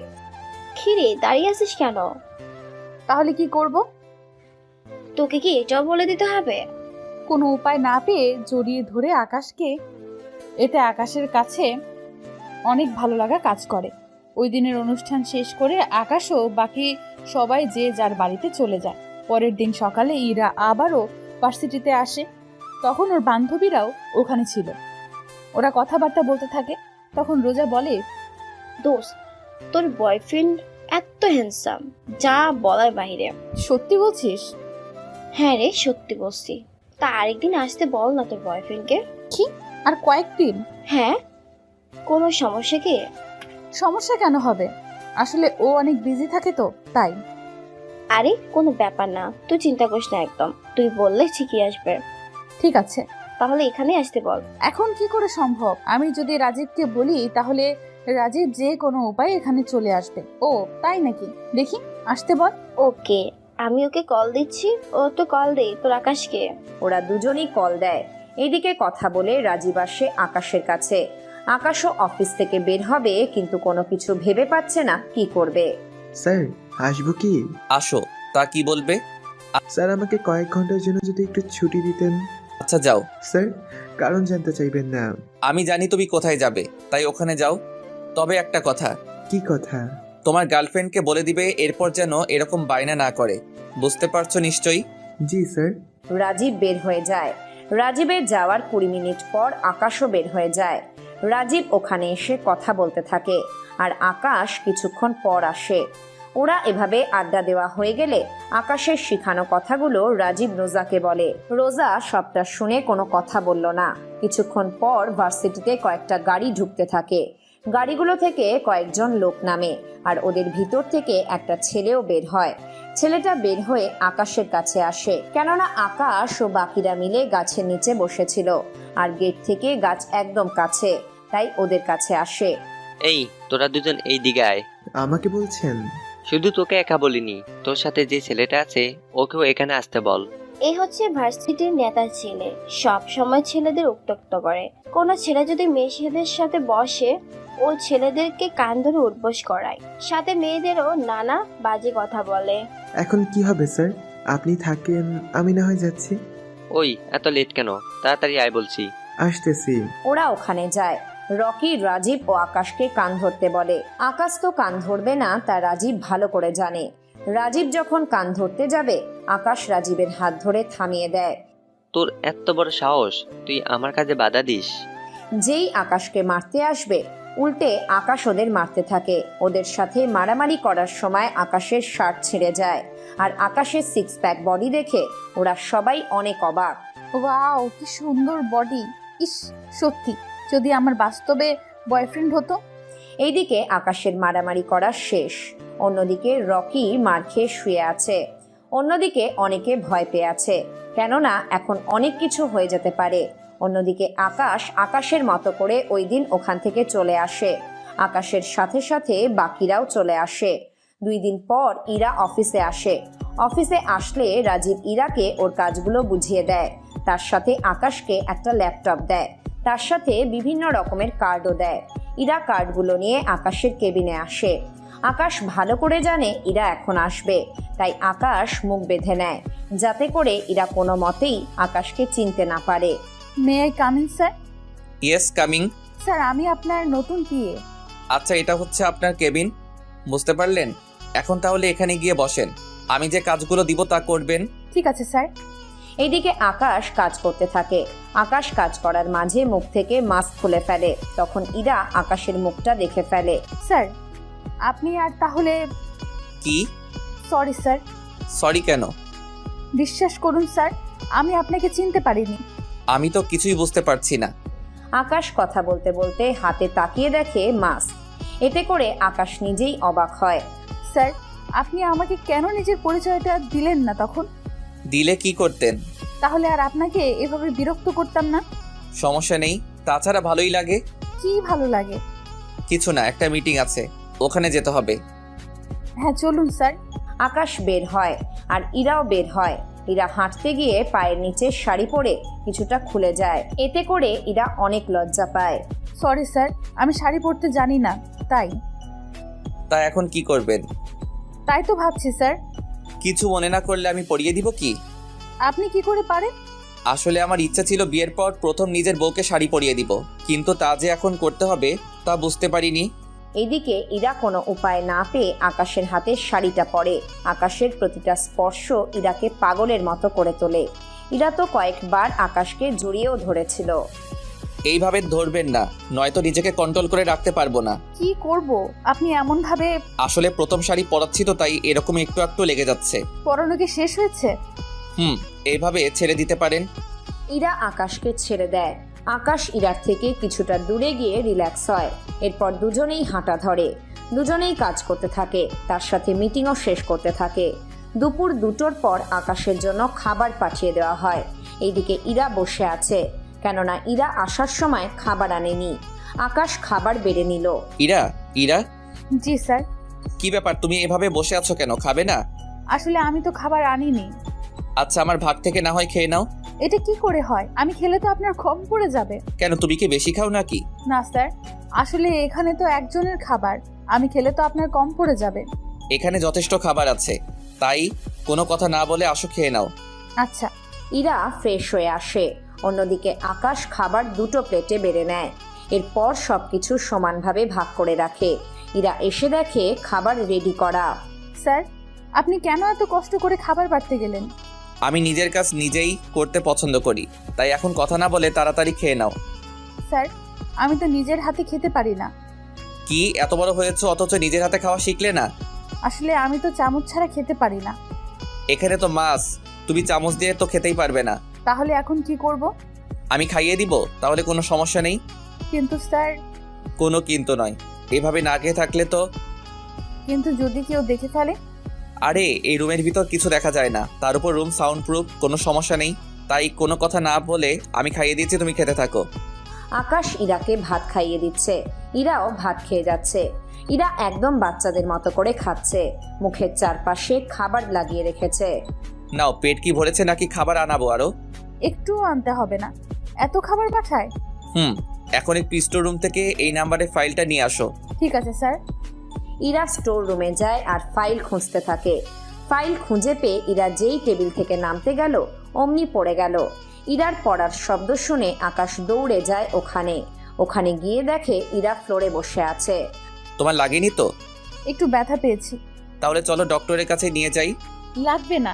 Speaker 9: খিরে, দাঁড়িয়ে আছিস কেন?
Speaker 4: তাহলে কি করব?
Speaker 9: তোকে কি এটাও বলে দিতে হবে?
Speaker 4: কোনো উপায় না পেয়ে জড়িয়ে ধরে আকাশকে। এতে আকাশের কাছে অনেক ভালো লাগা কাজ করে। ওই দিনের অনুষ্ঠান শেষ করে আকাশও বাকি সবাই যে যার বাড়িতে চলে যায়। পরের দিন সকালে ইরা আবারও ভার্সিটিতে আসে। তখন ওর বান্ধবীরাও ওখানে ছিল। ওরা কথাবার্তা বলতে থাকে। তখন রোজা বলে,
Speaker 9: দোস্ত, তোর বয়ফ্রেন্ড এত হ্যান্ডসাম, যা বলার বাইরে।
Speaker 4: সত্যি বলছিস?
Speaker 9: হ্যাঁ রে, সত্যি বলছি। তা আরেকদিন আসতে বল না তোর বয়ফ্রেন্ডকে।
Speaker 4: কি, আর কয়েকদিন?
Speaker 9: হ্যাঁ, কোনো সমস্যা কি?
Speaker 4: সমস্যা কেন হবে? আসলে ও অনেক বিজি থাকে তো, তাই।
Speaker 9: আরে কোনো ব্যাপার না, তুই চিন্তা করিস না একদম। তুই বললে ঠিকই আসবে।
Speaker 4: ঠিক আছে,
Speaker 9: তাহলে এখানে আসতে বল।
Speaker 4: এখন কি করে সম্ভব? আমি যদি রাজীবকে বলি তাহলে রাজীব যে কোনো উপায়ে এখানে চলে আসবে। ও তাই নাকি? দেখি, আসতে বল।
Speaker 9: ওকে, আমি ওকে কল দিচ্ছি, ও তো কল দে তোর আকাশকে।
Speaker 1: ওরা দুজনেই কল দেয়। এইদিকে কথা বলে রাজীব আসে আকাশের কাছে। আকাশও অফিস থেকে বের হবে, কিন্তু কোনো কিছু ভেবে পাচ্ছে না কি করবে।
Speaker 10: স্যার আসবো কি?
Speaker 2: আসো। তা কি বলবে?
Speaker 10: স্যার আমাকে কয়েক ঘন্টার জন্য যদি একটু ছুটি দিতেন।
Speaker 2: আচ্ছা যাও।
Speaker 10: স্যার কারণ জানতে চাইবেন না?
Speaker 2: আমি জানি তুমি কোথায় যাবে, তাই ওখানে যাও। তবে একটা কথা,
Speaker 10: কি কথা?
Speaker 2: তোমার গার্লফ্রেন্ডকে বলে দিবে এরপর যেন এরকম বায়না না করে। বুঝতে পারছো নিশ্চয়ই?
Speaker 10: জি স্যার।
Speaker 1: রাজীব বের হয়ে যায়। রাজীবের যাওয়ার 20 মিনিট পর আকাশও বের হয়ে যায়। রাজীব ওখানে এসে কথা বলতে থাকে, আর আকাশ কিছুক্ষণ পর আসে। ওরা এভাবে আড্ডা দেওয়া হয়ে গেলে আকাশের শিখানো কথাগুলো রাজীব রোজাকে বলে। রোজা সবটা শুনে কোনো কথা বলল না। কিছুক্ষণ পর ভার্সিটিতে কয়েকটা গাড়ি ঢুকতে থাকে। গাড়িগুলো থেকে কয়েকজন লোক নামে, আর ওদের ভিতর থেকে একটা ছেলেও বের হয়। ছেলেটা বের হয়ে আকাশের কাছে আসে, কেননা আকাশ ও বাকিরা মিলে গাছের নিচে বসেছিল, আর গেট থেকে গাছ একদম কাছে, তাই ওদের কাছে আসে।
Speaker 11: এই তোরা দুজন এই দিকে আয়।
Speaker 10: আমাকে বলছেন?
Speaker 11: শুধু তোকে একা বলিনি, তোর সাথে যে ছেলেটা আছে ওকেও এখানে আসতে বল।
Speaker 9: এই হচ্ছে ভার্সিটির নেতার ছেলে, সব সময় ছেলেদের উত্ত্যক্ত করে। কোনো ছেলে যদি মেয়েদের সাথে বসে, ও ছেলেদেরকে কান ধরে উঠবোস করায়, সাথে মেয়েদেরও নানা বাজে কথা বলে।
Speaker 10: এখন কি হবে স্যার? আপনি থাকেন, আমি না হয় যাচ্ছি।
Speaker 11: ওই এত লেট কেন? তাড়াতাড়ি আয় বলছি।
Speaker 10: আসতেছি।
Speaker 1: ওরা ওখানে যায়। রকি রাজীব ও আকাশকে কান ধরতে বলে। আকাশ তো কান ধরবে না, তা রাজীব ভালো করে জানে। রাজীব যখন কান ধরতে যাবে, আকাশ রাজীবের হাত ধরে থামিয়ে দেয়।
Speaker 11: তোর এত বড় সাহস, তুই আমার কাজে বাধা দিস?
Speaker 1: যেই আকাশকে মারতে আসবে, উল্টে আকাশ ওদের মারতে থাকে। ওদের সাথে মারামারি করার সময় আকাশের শার্ট ছিঁড়ে যায়, আর আকাশের 6 প্যাক বডি দেখে ওরা সবাই অনেক অবাক।
Speaker 4: ওয়াও, কি সুন্দর বডি! ইস, সত্যি যদি আমার বাস্তবে বয়ফ্রেন্ড হতো।
Speaker 1: এইদিকে আকাশের মারামারি করা শেষ। অন্যদিকে রকি মার খেয়ে শুয়ে আছে। অন্যদিকে অনেকে ভয় পেয়ে আছে, কেননা এখন অনেক কিছু হয়ে যেতে পারে। অন্যদিকে আকাশের মতো করে ওই দিন ওখান থেকে চলে আসে। আকাশের সাথে সাথে বাকিরাও চলে আসে। 2 দিন পর ইরা অফিসে আসে। অফিসে আসলে রাজীব ইরাকে ওর কাজগুলো বুঝিয়ে দেয়। তার সাথে আকাশকে একটা ল্যাপটপ দেয়, তার সাথে বিভিন্ন রকমের কার্ডও দেয়। ইরা কার্ডগুলো নিয়ে আকাশের কেবিনে আসে। আকাশ ভালো করে জানে ইরা এখন আসবে, তাই আকাশ মুখ বেঁধে নেয়, যাতে করে ইরা কোনো মতেই আকাশকে চিনতে না পারে।
Speaker 4: May I come in sir?
Speaker 2: Yes, coming.
Speaker 4: Sir, আমি আপনার নতুন পিএ।
Speaker 2: আচ্ছা, এটা হচ্ছে আপনার কেবিন, বুঝতে পারলেন? এখন তাহলে এখানে গিয়ে বসেন, আমি যে কাজগুলো দিব তা করবেন।
Speaker 4: ঠিক আছে স্যার।
Speaker 1: এইদিকে আকাশ কাজ করতে থাকে। আকাশ কাজ করার মাঝে মুখ থেকে মাস্ক খুলে ফেলে। তখন ইরা আকাশের মুখটা দেখে ফেলে।
Speaker 4: স্যার, আপনি আর তাহলে?
Speaker 2: কি?
Speaker 4: Sorry sir.
Speaker 2: সরি কেন?
Speaker 4: বিশ্বাস করুন স্যার, আমি আপনাকে চিনতে পারিনি।
Speaker 2: আমি তো কিছুই বুঝতে পারছি না।
Speaker 1: আকাশ কথা বলতে বলতে হাতে তাকিয়ে দেখে মাস্ক। এতে করে আকাশ নিজেই অবাক হয়।
Speaker 4: স্যার, আপনি আমাকে কেন নিজের পরিচয়টা দিলেন না তখন?
Speaker 2: দিলে কি করতেন?
Speaker 4: তাহলে আর আপনাকে এভাবে বিরক্ত করতাম না।
Speaker 2: সমস্যা নেই, তাছাড়া ভালোই লাগে।
Speaker 4: কি ভালো লাগে?
Speaker 2: কিছু না, একটা মিটিং আছে, ওখানে যেতে হবে।
Speaker 4: হ্যাঁ, চলুন স্যার।
Speaker 1: আকাশ বের হয়, আর ইরাও বের হয়। ইরা হাঁটতে গিয়ে পায়ের নিচে শাড়ি পরে কিছুটা খুলে যায়। এতে করে ইরা অনেক লজ্জা পায়।
Speaker 4: সরি স্যার, আমি শাড়ি পরতে জানি না, তাই।
Speaker 2: তা এখন কি করবেন?
Speaker 4: তাই তো ভাবছি স্যার।
Speaker 2: কিছু মনে না করলে আমি পরিয়ে দিব কি?
Speaker 4: আপনি কি করে পারেন?
Speaker 2: আসলে আমার ইচ্ছা ছিল বিয়ের পর প্রথম নিজের বউকে শাড়ি পরিয়ে দিব, কিন্তু তা যে এখন করতে হবে তা বুঝতে পারিনি।
Speaker 1: এদিকে ইরা কোনো উপায় না পেয়ে আকাশের হাতে শাড়িটা পরে। আকাশের প্রতিটা স্পর্শ ইরাকে পাগলের মতো করে তোলে। ইরা তো কয়েকবার আকাশকে জড়িয়েও ধরেছিল।
Speaker 2: এইভাবে ধরবেন না, নয়তো নিজেকে কন্ট্রোল করে রাখতে পারবো না।
Speaker 4: কি করব? আপনি এমন ভাবে।
Speaker 2: আসলে প্রথম শাড়ি পরাচ্ছি তো, তাই এরকম একটু একটু লেগে যাচ্ছে।
Speaker 4: পরানো কি শেষ হয়েছে?
Speaker 2: এইভাবে ছেড়ে দিতে পারেন।
Speaker 1: ইরা আকাশকে ছেড়ে দেয়। আকাশ ইরার থেকে কিছুটা দূরে গিয়ে রিল্যাক্স হয়। এরপর দুজনেই হাঁটা ধরে। দুজনেই কাজ করতে থাকে, তার সাথে মিটিংও শেষ করতে থাকে। দুপুর 2টোর পর আকাশের জন্য খাবার পাঠিয়ে দেওয়া হয়। এইদিকে ইরা বসে আছে, কেননা ইরা আসার সময় খাবার আনেনি। আকাশ খাবার বেড়ে নিল।
Speaker 2: ইরা, ইরা,
Speaker 4: জি স্যার।
Speaker 2: কি ব্যাপার, তুমি এভাবে বসে আছো কেন? খাবে না?
Speaker 4: আসলে আমি তো খাবার আনিনি।
Speaker 2: আচ্ছা, আমার ভাগ থেকে না হয় খেয়ে নাও।
Speaker 4: এটা কি করে হয়? আমি খেলে তো আপনার কম পড়ে যাবে।
Speaker 2: কেন, তুমি কি বেশি খাও নাকি?
Speaker 4: না স্যার, আসলে এখানে তো একজনের খাবার, আমি খেলে তো আপনার কম পড়ে যাবে।
Speaker 2: এখানে যথেষ্ট খাবার আছে, তাই কোনো কথা না বলে আসো, খেয়ে নাও।
Speaker 4: আচ্ছা।
Speaker 1: ইরা ফ্রেশ হয়ে আসে। অন্যদিকে আকাশ খাবার 2টো প্লেটে বেড়ে নেয়। এরপর সবকিছু সমানভাবে ভাগ করে রাখে। ইরা এসে দেখে খাবার রেডি করা।
Speaker 4: স্যার, আপনি কেন এত কষ্ট করে খাবার বাড়তে গেলেন?
Speaker 2: আমি নিজের কাজ নিজেই করতে পছন্দ করি, তাই এখন কথা না বলে তাড়াতাড়ি খেয়ে নাও।
Speaker 4: স্যার, আমি তো নিজের হাতে খেতে পারি না।
Speaker 2: কি এত বড় হয়েছে অথচ নিজের হাতে খাওয়া শিখলে না?
Speaker 4: আসলে আমি তো চামচ ছাড়া খেতে পারি না।
Speaker 2: এখানে তো মাছ, তুমি চামচ দিয়ে তো খেতেই পারবে না।
Speaker 4: তাহলে এখন কি করব?
Speaker 2: আমি খাইয়ে দিব, তাহলে কোনো সমস্যা নেই।
Speaker 4: কিন্তু স্যার।
Speaker 2: কোনো কিন্তু নয়, এভাবে না খেয়ে থাকলে তো।
Speaker 4: কিন্তু যদি কেউ দেখে ফেলে?
Speaker 2: আরে এই রুমের ভিতর কিছু দেখা যায় না, তার উপর রুম সাউন্ড প্রুফ, কোনো সমস্যা নেই। তাই কোনো কথা না বলে আমি খাইয়ে দিচ্ছি, তুমি খেতে থাকো।
Speaker 1: আকাশ ইরাকে ভাত খাইয়ে দিচ্ছে। ইরাও ভাত খেয়ে যাচ্ছে। ইরা একদম বাচ্চাদের মতো করে খাচ্ছে। মুখের চারপাশে খাবার লাগিয়ে রেখেছে।
Speaker 2: নাও, পেট কি ভরেছে নাকি খাবার আনাবো আরো?
Speaker 4: একটুও আনতে হবে না, এত খাবার পাঠায়?
Speaker 2: এখন একটু স্টোর রুম থেকে এই নাম্বারে ফাইলটা নিয়ে আসো।
Speaker 4: ঠিক আছে স্যার।
Speaker 1: ইরা স্টোর রুমে যায় আর ফাইল খুঁজতে থাকে। ফাইল খুঁজে পেয়ে ইরা যেই টেবিল থেকে নামতে গেল অমনি পড়ে গেল। ইরার পড়ার শব্দ শুনে আকাশ দৌড়ে যায় ওখানে গিয়ে দেখে ইরা ফ্লোরে বসে আছে।
Speaker 2: তোমার লাগেনি তো?
Speaker 4: একটু ব্যথা পেয়েছি।
Speaker 2: তাহলে চলো ডক্টরের কাছে নিয়ে যাই।
Speaker 4: লাগবে না,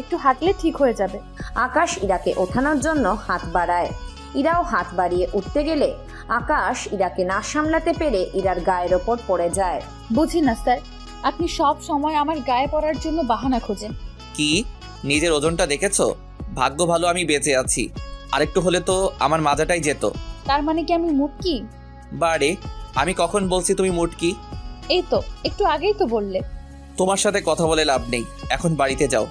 Speaker 4: একটু হাঁটলে ঠিক হয়ে যাবে।
Speaker 1: আকাশ ইরাকে ওঠানোর জন্য হাত বাড়ায়। ইরাও হাত বাড়িয়ে উঠতে গেলে আকাশ ইরাকে না সামলাতে পেরে ইরার গায়ের ওপর পড়ে যায়।
Speaker 4: বুঝি না স্যার, আপনি সব সময় আমার গায়ে পড়ার জন্য বাহানা খোঁজেন।
Speaker 2: কি নিজের ওজনটা দেখেছো? ভাগ্য ভালো আমি বেঁচে আছি, আরেকটু হলে তো আমার মাজাটাই যেত।
Speaker 4: তার মানে কি আমি মুটকি?
Speaker 2: বারে, আমি কখন বলছি তুমি মুটকি?
Speaker 4: এই তো একটু আগেই তো বললে।
Speaker 2: তোমার সাথে কথা বলে লাভ নেই, এখন বাড়িতে যাও।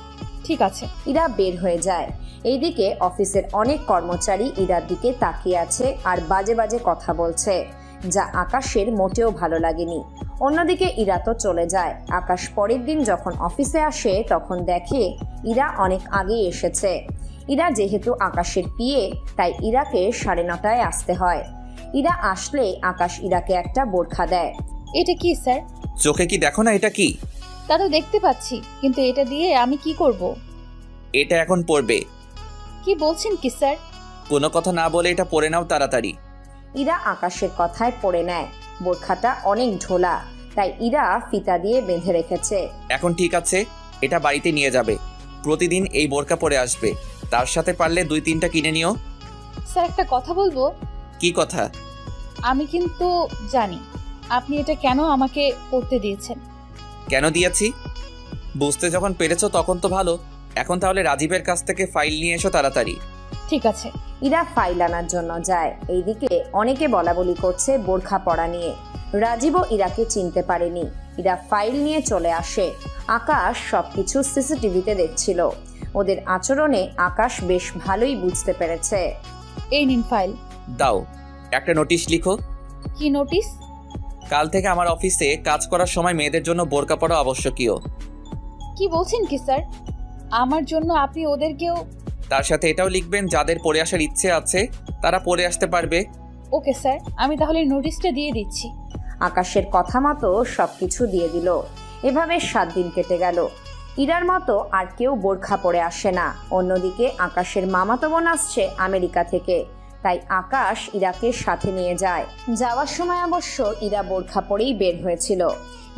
Speaker 4: ঠিক আছে।
Speaker 1: ইরা বের হয়ে যায়। এইদিকে অফিসের অনেক কর্মচারী ইরার দিকে তাকিয়ে আছে আর বাজে বাজে কথা বলছে, যা আকাশের মোটেও ভালো লাগেনি। অন্যদিকে ইরা তো চলে যায়। আকাশ পরের দিন যখন অফিসে আসে তখন দেখে ইরা অনেক আগেই এসেছে। ইরা যেহেতু আকাশের পিএ, তাই ইরাকে 9:30টায় আসতে হয়। ইরা আসলে আকাশ ইরাকে একটা বোরখা দেয়।
Speaker 4: এটা কি স্যার?
Speaker 2: চোখে কি দেখো না এটা কি?
Speaker 4: তা তো দেখতে পাচ্ছি, কিন্তু এটা দিয়ে আমি কি করব?
Speaker 2: এটা এখন পরবে।
Speaker 4: কি বলছেন কি স্যার?
Speaker 2: কোনো কথা না বলে এটা পরে নাও তাড়াতাড়ি।
Speaker 1: ইরা আকাশের কথায় পড়ে নেয়। বোরখাটা অনেক ঢোলা, তাই ইরা ফিতা দিয়ে বেঁধে রেখেছে।
Speaker 2: এখন ঠিক আছে, এটা বাড়িতে নিয়ে যাবে। প্রতিদিন এই বোরকা পরে আসবে, তার সাথে পারলে 2-3টা কিনে নিও।
Speaker 4: স্যার একটা কথা বলবো?
Speaker 2: কি কথা?
Speaker 4: আমি কিন্তু জানি আপনি এটা কেন আমাকে পড়তে দিয়েছেন।
Speaker 2: কেন দিয়েছি বুঝতে যখন পেরেছো তখন তো ভালো। এখন তাহলে রাজীবের কাছ থেকে ফাইল নিয়ে এসো তাড়াতাড়ি।
Speaker 4: ঠিক আছে।
Speaker 1: ইরা ফাইল আনার জন্য যায়। এইদিকে অনেকে বলাবলি করছে বোরখা পরা নিয়ে। রাজীবও ইরাকে চিনতে পারেনি। ইরা ফাইল নিয়ে চলে আসে। আকাশ সবকিছু সিসিটিভিতে দেখছিল। ওদের আচরণে আকাশ বেশ ভালোই বুঝতে পেরেছে।
Speaker 4: এই নিন ফাইল।
Speaker 2: দাও, একটা নোটিশ লিখো।
Speaker 4: কি নোটিশ?
Speaker 2: কাল থেকে আমার অফিসে কাজ করার সময় মেয়েদের জন্য বোরকা পরা আবশ্যকীয়।
Speaker 4: কি বলছেন কি স্যার? আমার জন্য আপনি ওদেরকেও?
Speaker 2: তার সাথে এটাও লিখবেন যাদের পরে আসার ইচ্ছে আছে তারা পরে আসতে পারবে।
Speaker 4: ওকে স্যার, আমি তাহলে নোটিশটা দিয়ে দিচ্ছি।
Speaker 1: আকাশের কথা মতো সবকিছু দিয়ে দিল। এভাবে 7 দিন কেটে গেল। ইরার মতো আর কেউ বোরখা পরে আসে না। অন্যদিকে আকাশের মামাতো বোন আসছে আমেরিকা থেকে, তাই আকাশ ইরাকে সাথে নিয়ে যায়। যাওয়ার সময় অবশ্য ইরা বোরখা পরেই বের হয়েছিল।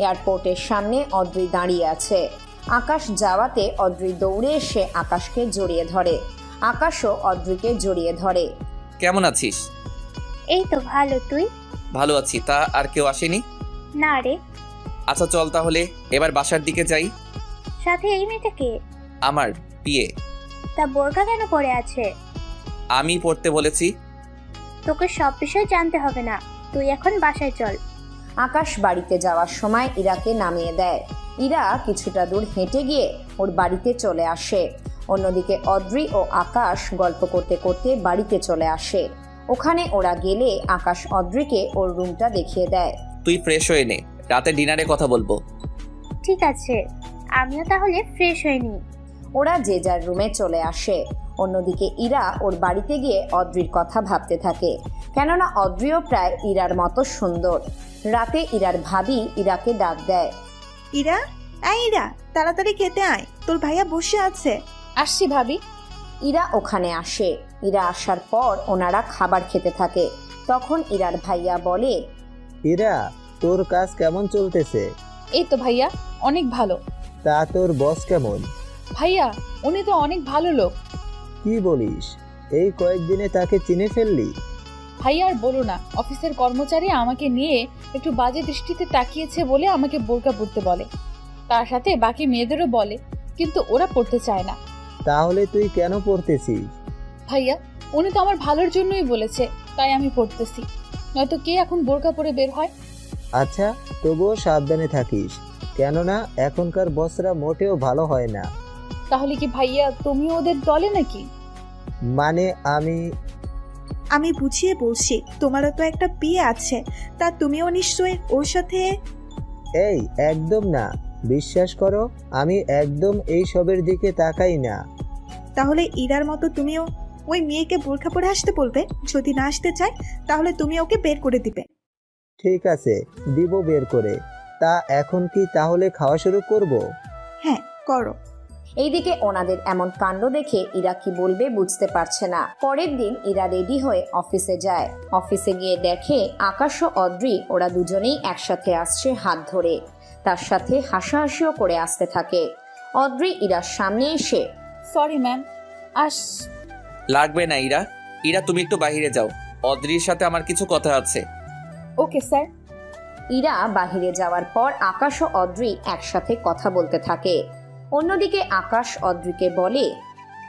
Speaker 1: এয়ারপোর্টের সামনে অদ্রি দাঁড়িয়ে আছে। আকাশ যাওয়াতে অদ্রি দৌড়ে এসে আকাশকে জড়িয়ে ধরে। আকাশও অদ্রিকে জড়িয়ে ধরে।
Speaker 2: কেমন আছিস?
Speaker 12: এই তো ভালো, তুই?
Speaker 2: ভালো আছি। তা আর কেউ আসেনি?
Speaker 12: না রে।
Speaker 2: আচ্ছা চল তাহলে এবার বাসার দিকে যাই।
Speaker 12: সাথে এই মেয়েটা কে?
Speaker 2: আমার পিএ।
Speaker 12: তা বোরকা কেন পরে আছে?
Speaker 2: আমি পড়তে বলেছি।
Speaker 12: তোকে সব বিষয় জানতে হবে না, তুই এখন বাসায় চল।
Speaker 1: আকাশ বাড়িতে যাওয়ার সময় ইরাকে নামিয়ে দেয়। ইরা কিছুটা দূর হেঁটে গিয়ে ওর বাড়িতে চলে আসে। অন্যদিকে অদ্রি ও আকাশ গল্প করতে করতে বাড়িতে চলে আসে। ওখানে ওরা গেলে আকাশ অদ্রিকে ওর রুমটা দেখিয়ে দেয়।
Speaker 2: তুই ফ্রেশ হয়ে নে, রাতে ডিনারে কথা বলবো।
Speaker 12: ঠিক আছে, আমিও তাহলে ফ্রেশ হয়ে নিই।
Speaker 1: ওরা যে যার রুমে চলে আসে। অন্যদিকে ইরা ওর বাড়িতে গিয়ে অদ্রির কথা ভাবতে থাকে, কেননা অদ্রিও প্রায় ইরার মতো সুন্দর। রাতে ইরার ভাবি ইরাকে ডাক দেয়।
Speaker 13: ইরা, ইরা, তাড়াতাড়ি খেতে আয়, তোর ভাইয়া বসে আছে।
Speaker 4: আসছি ভাবি।
Speaker 1: ইরা ওখানে আসে। ইরা আসার পর ওনারা খাবার খেতে থাকে। তখন ইরার ভাইয়া বলে,
Speaker 8: ইরা, তোর কাজ কেমন চলতেছে?
Speaker 4: এই তো ভাইয়া, অনেক ভালো।
Speaker 8: তা তোর বস কেমন?
Speaker 4: ভাইয়া, উনি তো অনেক ভালো লোক।
Speaker 8: কি বলিস, এই কয়েকদিনে তাকে চিনে ফেললি?
Speaker 4: ভাইয়া আর বলো না, অফিসের কর্মচারী আমাকে নিয়ে একটু বাজে দৃষ্টিতে তাকিয়েছে বলে আমাকে বোরকা পরতে বলে। তার সাথে বাকি মেয়েদেরও বলে, কিন্তু ওরা পড়তে চায় না।
Speaker 8: তাহলে তুই কেন পড়তেছিস?
Speaker 4: ভাইয়া, উনি তো আমার ভালোর জন্যই বলেছে, তাই আমি পড়তেছি। নয়তো কে এখন বোরকা পরে বের হয়?
Speaker 8: আচ্ছা, তবুও সাবধানে থাকিস, কেননা এখনকার বসরা মোটেও ভালো হয় না।
Speaker 4: তাহলে কি ভাইয়া তুমিও ওদের দলে নাকি?
Speaker 8: মানে
Speaker 13: আমি বুঝিয়ে বলছি, তোমারও তো একটা বিয়ে আছে, তা তুমিও নিশ্চয়ই ওর সাথে।
Speaker 8: এই একদম না, বিশ্বাস করো, আমি একদম এই সবের দিকে তাকাই না।
Speaker 13: তাহলে ইরার মতো তুমিও ওই মেয়েকে বোরখা পরে আসতে বলবে। যদি না আসতে চায় তাহলে তুমি ওকে বের করে দিবে।
Speaker 8: ঠিক আছে, দিব বের করে। তা এখন কি তাহলে খাওয়া শুরু করব?
Speaker 13: হ্যাঁ, করো।
Speaker 1: এইদিকে ওনাদের এমন কাণ্ড দেখে ইরা কি বলবে বুঝতে পারছে না। পরের দিন ইরা রেডি হয়ে অফিসে যায়। অফিসে গিয়ে দেখে আকাশ ও অদ্রি ওরা দুজনেই একসাথে আসছে হাত ধরে। তার সাথে হাসাহাসিও করে আসতে থাকে। অদ্রি ইরার সামনে এসে,
Speaker 4: সরি ম্যাম,
Speaker 2: লাগবে না ইরা। ইরা, তুমি একটু বাইরে যাও, অদ্রির সাথে আমার কিছু কথা আছে।
Speaker 4: Okay sir.
Speaker 1: ইরা বাহিরে যাওয়ার পর আকাশ ও অদ্রি একসাথে কথা বলতে থাকে। অন্যদিকে আকাশ অদ্রিকে বলে,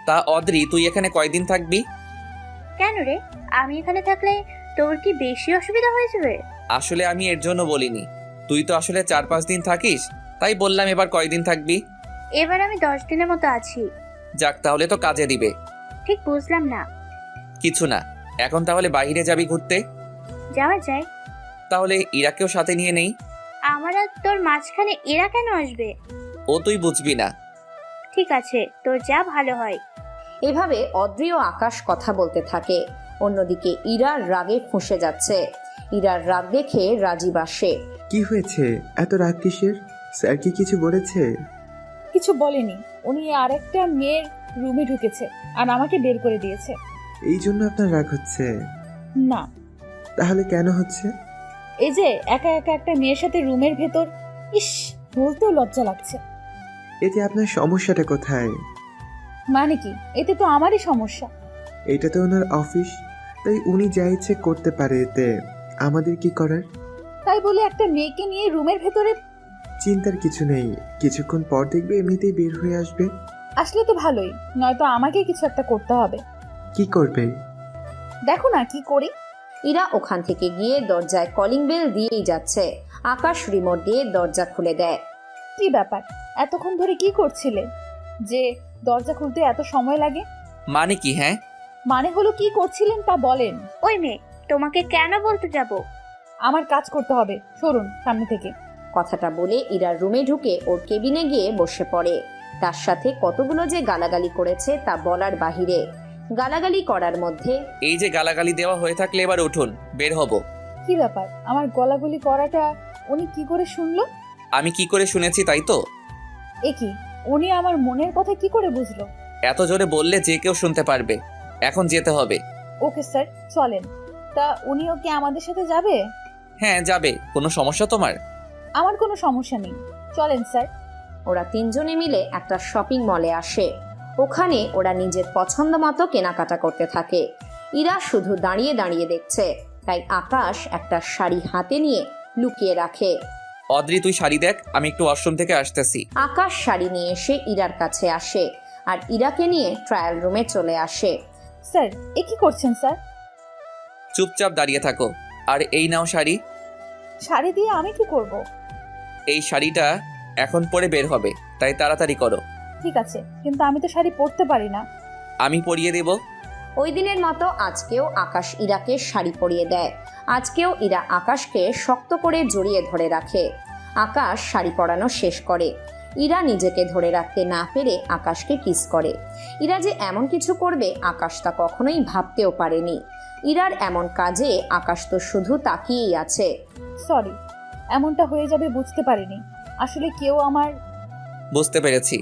Speaker 2: তা অদ্রি, তুই এখানে কয়দিন থাকবি?
Speaker 12: কেন রে, আমি এখানে থাকলে তোর কি বেশি অসুবিধা হয়ে যাবে?
Speaker 2: আসলে আমি এর জন্য বলিনি, তুই তো আসলে 4-5 দিন থাকিস, তাই বললাম এবার কয়দিন থাকবি।
Speaker 12: এবার আমি 10 দিনের মতো আছি।
Speaker 2: যাক, তাহলে তো কাজে দিবে।
Speaker 12: ঠিক বুঝলাম না।
Speaker 2: কিছু না, এখন তাহলে বাইরে যাবি ঘুরতে?
Speaker 12: যাওয়া যায়।
Speaker 2: তাহলে ইরাকেও সাথে নিয়ে নেই।
Speaker 12: আমার আর তোর মাঝখানে এরা কেন আসবে?
Speaker 2: ও তুই বুঝবি না।
Speaker 12: ঠিক আছে, তোর যা ভালো হয়।
Speaker 1: এভাবে অদ্রি ও আকাশ কথা বলতে থাকে। অন্যদিকে ইরার রাগে ফুঁসে যাচ্ছে। ইরার রাগ দেখে রাজীব আসে।
Speaker 10: কি হয়েছে, এত রাগ কিসের? স্যার কি কিছু বলেছে?
Speaker 4: কিছু বলেনি, উনি আরেকটা মেয়ের রুমে ঢুকেছে আর আমাকে বের করে দিয়েছে।
Speaker 10: এই জন্য আপনার রাগ হচ্ছে?
Speaker 4: না।
Speaker 10: তাহলে কেন হচ্ছে?
Speaker 4: এই যে একা একা একটা মেয়ের সাথে রুমের ভেতর, ইস, বলতেও লজ্জা লাগছে।
Speaker 10: এতে আপনার সমস্যাটা কোথায়?
Speaker 4: মানে কি, এতে তো আমারই সমস্যা।
Speaker 10: এটা তো ওনার অফিস, তাই উনি যা ইচ্ছে করতে পারে, এতে আমাদের কি করার?
Speaker 4: তাই বলে একটা মেয়েকে নিয়ে রুমের ভেতরে?
Speaker 10: চিন্তার কিছু নেই, কিছুক্ষণ পর দেখবে এমনিতেই বের হয়ে আসবে।
Speaker 4: আসলে তো ভালোই, নয়তো আমাকে কিছু একটা করতে হবে।
Speaker 10: কি করবে?
Speaker 4: দেখো না কি করি।
Speaker 1: ইরা ওখান থেকে গিয়ে দরজায় কলিং বেল দিয়েই যাচ্ছে। আকাশ রিমোট দিয়ে দরজা খুলে দেয়।
Speaker 4: কি ব্যাপার, এতক্ষণ ধরে কি করছিলে যে দরজা খুলতে এত সময় লাগে?
Speaker 2: মানে কি? হ্যাঁ,
Speaker 4: মানে হলো কি করছিলেন তা বলেন।
Speaker 12: ওই মেয়ে, তোমাকে কেন বলতে যাব?
Speaker 4: আমার কাজ করতে হবে, সরুন সামনে থেকে।
Speaker 1: কথাটা বলে ইরার রুমে ঢুকে ওর কেবিনে গিয়ে বসে পড়ে। তার সাথে কতগুলো যে গালাগালি করেছে তা বলার বাহিরে। গালাগালি করার মধ্যে,
Speaker 2: এই যে গালাগালি দেওয়া হয়ে থাকলে এবার উঠুন, বের হব।
Speaker 4: কি ব্যাপার, আমার গলাগুলি করাটা উনি কি করে শুনলো?
Speaker 2: আমি কি করে শুনেছি তাই তো?
Speaker 4: এ কি, উনি আমার মনের কথা কি করে বুঝলো?
Speaker 2: এত জোরে বললে যে কেউ শুনতে পারবে। এখন যেতে হবে।
Speaker 4: ওকে স্যার, চলেন। তা উনিও কি আমাদের সাথে যাবে?
Speaker 2: হ্যাঁ যাবে। কোনো সমস্যা তোমার?
Speaker 4: আমার কোনো সমস্যা নেই, চলেন স্যার।
Speaker 1: ওরা তিনজনে মিলে একটা শপিং মলে আসে। ওখানে ওরা নিজের পছন্দ মতো কেনাকাটা করতে থাকে। ইরা শুধু দাঁড়িয়ে দাঁড়িয়ে দেখছে, তাই আকাশ একটা শাড়ি হাতে নিয়ে লুকিয়ে রাখে।
Speaker 2: অদ্রি, তুই শাড়ি দেখ, আমি একটু ওয়াশরুম থেকে আসতেছি।
Speaker 1: আকাশ শাড়ি নিয়ে এসে ইরার কাছে আসে আর ইরাকে নিয়ে ট্রায়াল রুমে চলে আসে।
Speaker 4: স্যার, এ কি করছেন স্যার?
Speaker 2: চুপচাপ দাঁড়িয়ে থাকো। আর এই নাও শাড়ি।
Speaker 4: শাড়ি দিয়ে আমি কি করব?
Speaker 2: এই শাড়িটা এখন পরে বের হবে, তাই তাড়াতাড়ি করো।
Speaker 4: ঠিক আছে, কিন্তু আমি তো শাড়ি পরতে পারি না।
Speaker 2: আমি পরিয়ে দেব।
Speaker 1: ওই দিনের মতো আজকেও আকাশ ইরাকে শাড়ি পরিয়ে দেয়। আজকেও ইরা আকাশকে শক্ত করে জড়িয়ে ধরে রাখে। আকাশ শাড়ি পরানো শেষ করে। ইরা নিজেকে ধরে রাখতে না পেরে আকাশকে কিস করে। ইরা যে এমন কিছু করবে আকাশ তা কখনোই ভাবতেও পারেনি। ইরার এমন কাজে আকাশ তো শুধু তাকিয়েই আছে।
Speaker 4: সরি, এমনটা হয়ে যাবে বুঝতে পারিনি। আসলে কেউ আমার
Speaker 2: বুঝতে পেরেছি,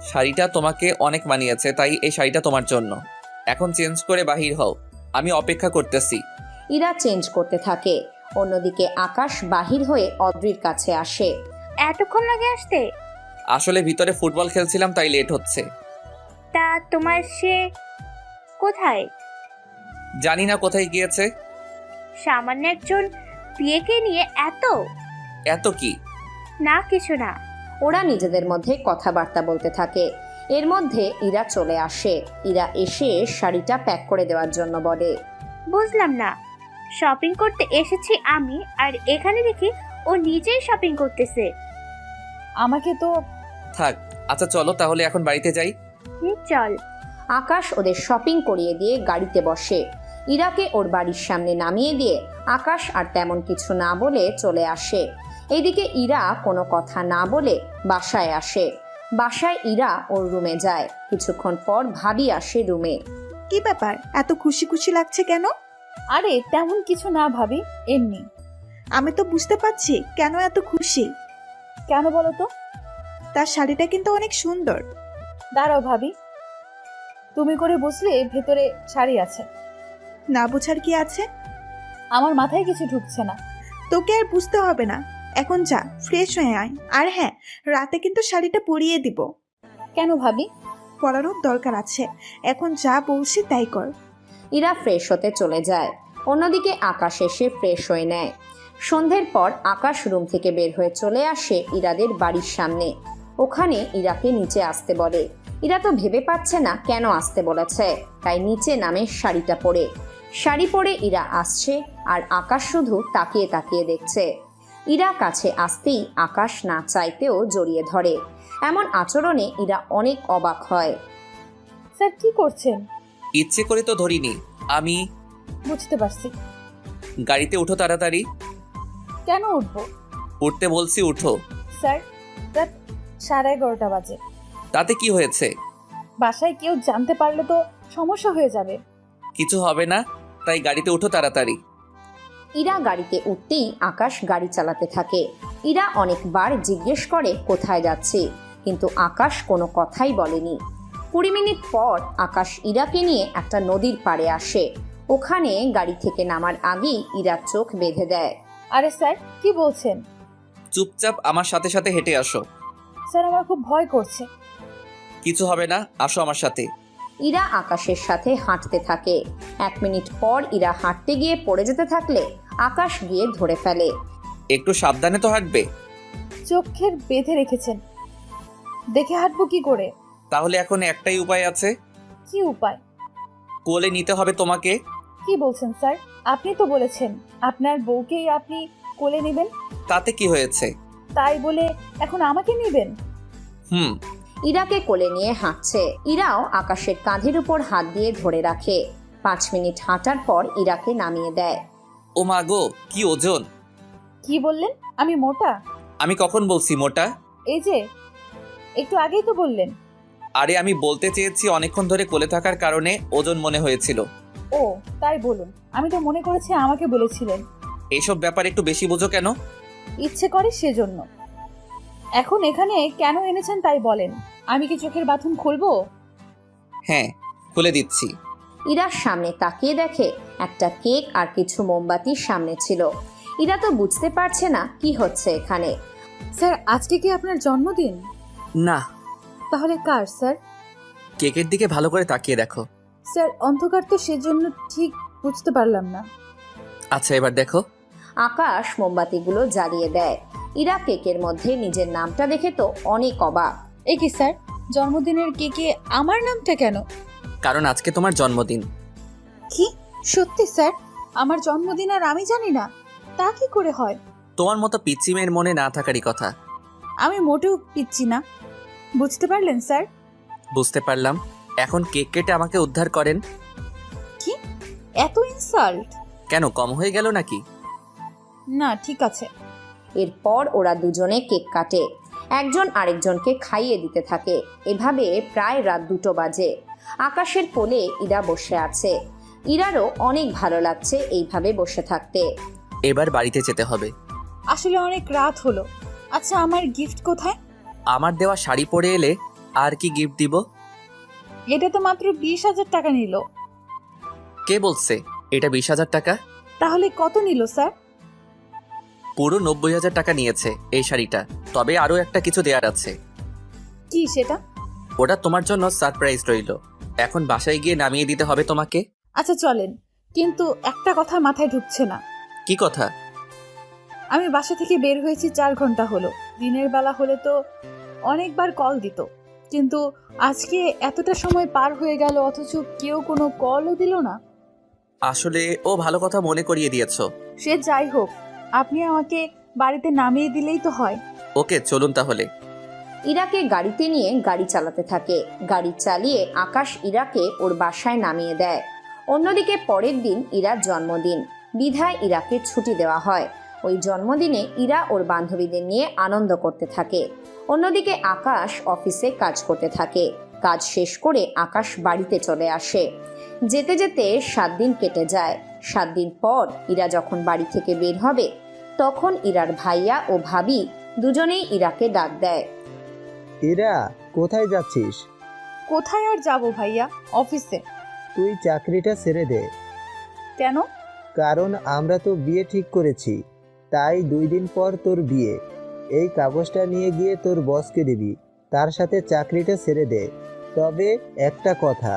Speaker 2: শাড়িটা তোমাকে অনেক মানিয়েছে, তাই এই শাড়িটা তোমার জন্য। এখন চেঞ্জ করে বাহির হও, আমি অপেক্ষা করতেছি।
Speaker 1: ইরা চেঞ্জ করতে থাকে। অন্যদিকে আকাশ বাহির হয়ে অদ্রির কাছে আসে।
Speaker 12: এতক্ষণ লাগে আসতে?
Speaker 2: আসলে ভিতরে ফুটবল খেলছিলাম, তাই লেট হচ্ছে।
Speaker 12: তা তোমার সে কোথায়?
Speaker 2: জানি না কোথায় গিয়েছে।
Speaker 12: সামান্য একজন বিয়েকে নিয়ে
Speaker 2: এত কি?
Speaker 12: না, কিছু না।
Speaker 1: ওরা নিজেদের মধ্যে কথাবার্তা বলতে থাকে। এর মধ্যে ইরা চলে আসে। ইরা এসে শাড়িটা প্যাক করে দেওয়ার জন্য বলে।
Speaker 12: বুঝলাম না, শপিং করতে এসেছি আমি, আর এখানে দেখি ও নিজেই শপিং করতেছে।
Speaker 4: আমাকে তো
Speaker 2: থাক, আচ্ছা চলো তাহলে এখন বাড়িতে যাই।
Speaker 12: চল।
Speaker 1: আকাশ ওদের শপিং করিয়ে দিয়ে গাড়িতে বসে। ইরাকে ওর বাড়ির সামনে নামিয়ে দিয়ে আকাশ আর তেমন কিছু না বলে চলে আসে। এইদিকে ইরা কোনো কথা না বলে বাসায় আসে। বাসায় ইরা ওর রুমে যায়। কিছুক্ষণ পর ভাবি আসে রুমে।
Speaker 13: কি ব্যাপার, এত খুশি খুশি লাগছে কেন?
Speaker 4: আরে তেমন কিছু না ভাবি, এমনি।
Speaker 13: আমি তো বুঝতে পারছি কেন এত খুশি।
Speaker 4: কেন বলো তো?
Speaker 13: তার শাড়িটা কিন্তু অনেক সুন্দর।
Speaker 4: দাঁড়াও ভাবি, তুমি করে বুঝলে ভেতরে শাড়ি আছে।
Speaker 13: না বুঝার কি আছে?
Speaker 4: আমার মাথায় কিছু ঢুকছে না।
Speaker 13: তোকে আর বুঝতে হবে না, এখন যা ফ্রেশ হয়ে আয়। আর হ্যাঁ, রাতে কিন্তু শাড়িটা পরিয়ে দিব।
Speaker 4: কেন ভাবি?
Speaker 13: পরানোর দরকার আছে, এখন যা বলছি তাই কর।
Speaker 1: ইরা ফ্রেশ হতে চলে যায়। অন্যদিকে আকাশ এসে ফ্রেশ হয়ে নেয়। সন্ধ্যের পর আকাশ রুম থেকে বের হয়ে চলে আসে ইরাদের বাড়ির সামনে। ওখানে ইরাকে নিচে আসতে বলে। ইরা তো ভেবে পাচ্ছে না কেন আসতে বলেছে, তাই নিচে নামে শাড়িটা পরে। শাড়ি পরে ইরা আসছে আর আকাশ শুধু তাকিয়ে তাকিয়ে দেখছে। ইরা কাছে আসতেই আকাশ না চাইতেও জড়িয়ে ধরে। এমন আচরণে ইরা অনেক অবাক হয়।
Speaker 4: স্যার কি করছেন?
Speaker 2: ইচ্ছে করে তো ধরিনি আমি।
Speaker 4: বুঝতে পারছি।
Speaker 2: গাড়িতে উঠো তাড়াতাড়ি।
Speaker 4: কেন উঠবো?
Speaker 2: উঠতে বলছি, উঠো।
Speaker 4: স্যার, রাত 11:30 বাজে।
Speaker 2: তাতে কি হয়েছে?
Speaker 4: বাসায় কেউ জানতে পারলে তো সমস্যা হয়ে যাবে।
Speaker 2: কিছু হবে না, তাই গাড়িতে উঠো তাড়াতাড়ি।
Speaker 1: ইরা গাড়িতে উঠতেই আকাশ গাড়ি চালাতে থাকে। ইরা অনেকবার জিজ্ঞেস করে কোথায় যাচ্ছে, কিন্তু আকাশ কোনো কথাই বলেনি। 20 মিনিট পর আকাশ ইরাকে নিয়ে একটা নদীর পাড়ে আসে। ওখানে গাড়ি থেকে নামার আগেই ইরার চোখ বেঁধে দেয়।
Speaker 4: আরে স্যার, কি বলছেন?
Speaker 2: চুপচাপ আমার সাথে সাথে হেঁটে আসো।
Speaker 4: স্যার, আমার খুব ভয় করছে।
Speaker 2: কিছু হবে না, আসো আমার সাথে।
Speaker 1: ইরা আকাশের সাথে হাঁটতে থাকে। 1 মিনিট পর ইরা হাঁটতে গিয়ে পড়ে যেতে থাকলে আকাশ গিয়ে ধরে ফেলে।
Speaker 2: একটু সাবধানে তো হাঁটবে।
Speaker 4: চোখের বেঁধে রেখেছেন, দেখে হাঁটবো কি করে?
Speaker 2: তাহলে এখন একটাই উপায় আছে।
Speaker 4: কি উপায়?
Speaker 2: কোলে নিতে হবে তোমাকে।
Speaker 4: কি বলছেন স্যার? আপনি তো বলেছেন আপনার বউকেই আপনি কোলে নেবেন।
Speaker 2: তাতে কি হয়েছে?
Speaker 4: তাই বলে এখন আমাকে নেবেন?
Speaker 1: ইরাকে কোলে নিয়ে হাঁটছে। ইরাও আকাশের কাঁধের উপর হাত দিয়ে ধরে রাখে। 5 মিনিট হাঁটার পর ইরাকে নামিয়ে দেয়।
Speaker 2: ও মা গো, কি ওজন!
Speaker 4: কি বললেন? আমি মোটা?
Speaker 2: আমি কখন বলছি মোটা?
Speaker 4: এই যে একটু আগেই তো বললেন।
Speaker 2: আরে আমি বলতে চেয়েছি অনেকক্ষণ ধরে কোলে থাকার কারণে ওজন মনে হয়েছিল।
Speaker 4: ও তাই বলুন, আমি তো মনে করেছি আমাকে বলেছিলেন।
Speaker 2: এইসব ব্যাপার একটু বেশি বোঝো কেন?
Speaker 4: ইচ্ছে করে সেজন্য। এখন এখানে কেন এনেছেন তাই বলেন। আমি কি চোখের বাথরুম খুলবো?
Speaker 2: হ্যাঁ, খুলে দিচ্ছি।
Speaker 1: ইরার সামনে তাকিয়ে দেখে একটা কেক আর কিছু মোমবাতি সামনে ছিল। ইরা তো বুঝতে পারছে না কি হচ্ছে এখানে।
Speaker 4: স্যার, আজকে কি আপনার জন্মদিন?
Speaker 2: না।
Speaker 4: তাহলে কার স্যার?
Speaker 2: কেকের দিকে ভালো করে তাকিয়ে দেখো।
Speaker 4: স্যার, অন্ধকার তো সেজন্য ঠিক বুঝতে পারলাম না।
Speaker 2: আচ্ছা, এবার দেখো।
Speaker 1: আকাশ মোমবাতিগুলো জ্বালিয়ে দেয়। ইরা কেকের মধ্যে নিজের নামটা দেখে তো অনেক অবাক।
Speaker 4: এ কি স্যার, জন্মদিনের কেকে আমার নামটা কেন?
Speaker 2: কারণ আজকে তোমার জন্মদিন।
Speaker 4: কি সত্যি স্যার? আমার জন্মদিন আর আমি জানি না? তা কি করে হয়?
Speaker 2: তোমার মতো পিচ্চি মেয়ের মনে না থাকারই কথা।
Speaker 4: আমি মোটেও পিচ্ছি না। বুঝতে পারলেন স্যার?
Speaker 2: বুঝতে পারলাম। এখন কেক কেটে আমাকে উদ্ধার করেন।
Speaker 4: কি এত ইনসাল্ট!
Speaker 2: কেন, কম হয়ে গেল নাকি?
Speaker 4: না, ঠিক আছে।
Speaker 1: এরপর ওরা দুজনে কেক কাটে। একজন আরেকজনকে খাইয়ে দিতে থাকে। এভাবে প্রায় রাত 2টো বাজে। আকাশের কোলে ইরা বসে আছে। ইরারও অনেক ভালো লাগছে এইভাবে বসে থাকতে।
Speaker 2: এবার বাড়িতে যেতে হবে।
Speaker 4: আসলে অনেক রাত হলো। আচ্ছা, আমার গিফট কোথায়?
Speaker 2: আমার দেওয়া শাড়ি পরে এলে আর কি গিফট দিব?
Speaker 4: এটা তো মাত্র 20,000 টাকা নিল।
Speaker 2: কে বলছে এটা 20,000 টাকা?
Speaker 4: তাহলে কত নিল স্যার?
Speaker 2: পুরো 90,000 টাকা নিয়েছে এই শাড়িটা। তবে আরো একটা কিছু দেওয়ার আছে।
Speaker 4: কি সেটা?
Speaker 2: ওটা তোমার জন্য সারপ্রাইজ রইল। এখন বাসায় গিয়ে নামিয়ে দিতে হবে তোমাকে।
Speaker 4: আচ্ছা চলেন, কিন্তু একটা কথা মাথায় ঢুকছে না।
Speaker 2: কি কথা?
Speaker 4: আমি বাসা থেকে বের হয়েছি 4 ঘন্টা হলো। দিনের বেলা হলে তো অনেকবার কল দিত, কিন্তু আজকে এতটা সময় পার হয়ে গেল অথচ কেউ কোনো কলও দিল না।
Speaker 2: আসলে ও ভালো কথা মনে করিয়ে দিয়েছো।
Speaker 4: সে যাই হোক, আপনি আমাকে বাড়িতে নামিয়ে দিলেই তো হয়।
Speaker 2: ওকে, চলুন তাহলে।
Speaker 1: ইরাকে গাড়িতে নিয়ে গাড়ি চালাতে থাকে। গাড়ি চালিয়ে আকাশ ইরাকে ওর বাসায় নামিয়ে দেয়। অন্যদিকে পরের দিন ইরার জন্মদিন, বিধায় ইরাকে ছুটি দেওয়া হয়। ওই জন্মদিনে ইরা ওর বান্ধবীদের নিয়ে আনন্দ করতে থাকে। অন্যদিকে আকাশ অফিসে কাজ করতে থাকে। কাজ শেষ করে আকাশ বাড়িতে চলে আসে। যেতে যেতে 7 দিন কেটে যায়। 7 দিন পর ইরা যখন বাড়ি থেকে বের হবে, তখন ইরার ভাইয়া ও ভাবি দুজনেই ইরাকে ডাক দেয়।
Speaker 8: ইরা, কোথায় যাচ্ছিস?
Speaker 4: কোথায় আর যাব ভাইয়া, অফিসে।
Speaker 8: তুই চাকরিটা ছেড়ে দে।
Speaker 4: কেন?
Speaker 8: কারণ আমরা তো বিয়ে ঠিক করেছি, তাই 2 দিন পর তোর বিয়ে। এই কাগজটা নিয়ে গিয়ে তোর বসকে দিবি, তার সাথে চাকরিটা ছেড়ে দে। তবে একটা কথা।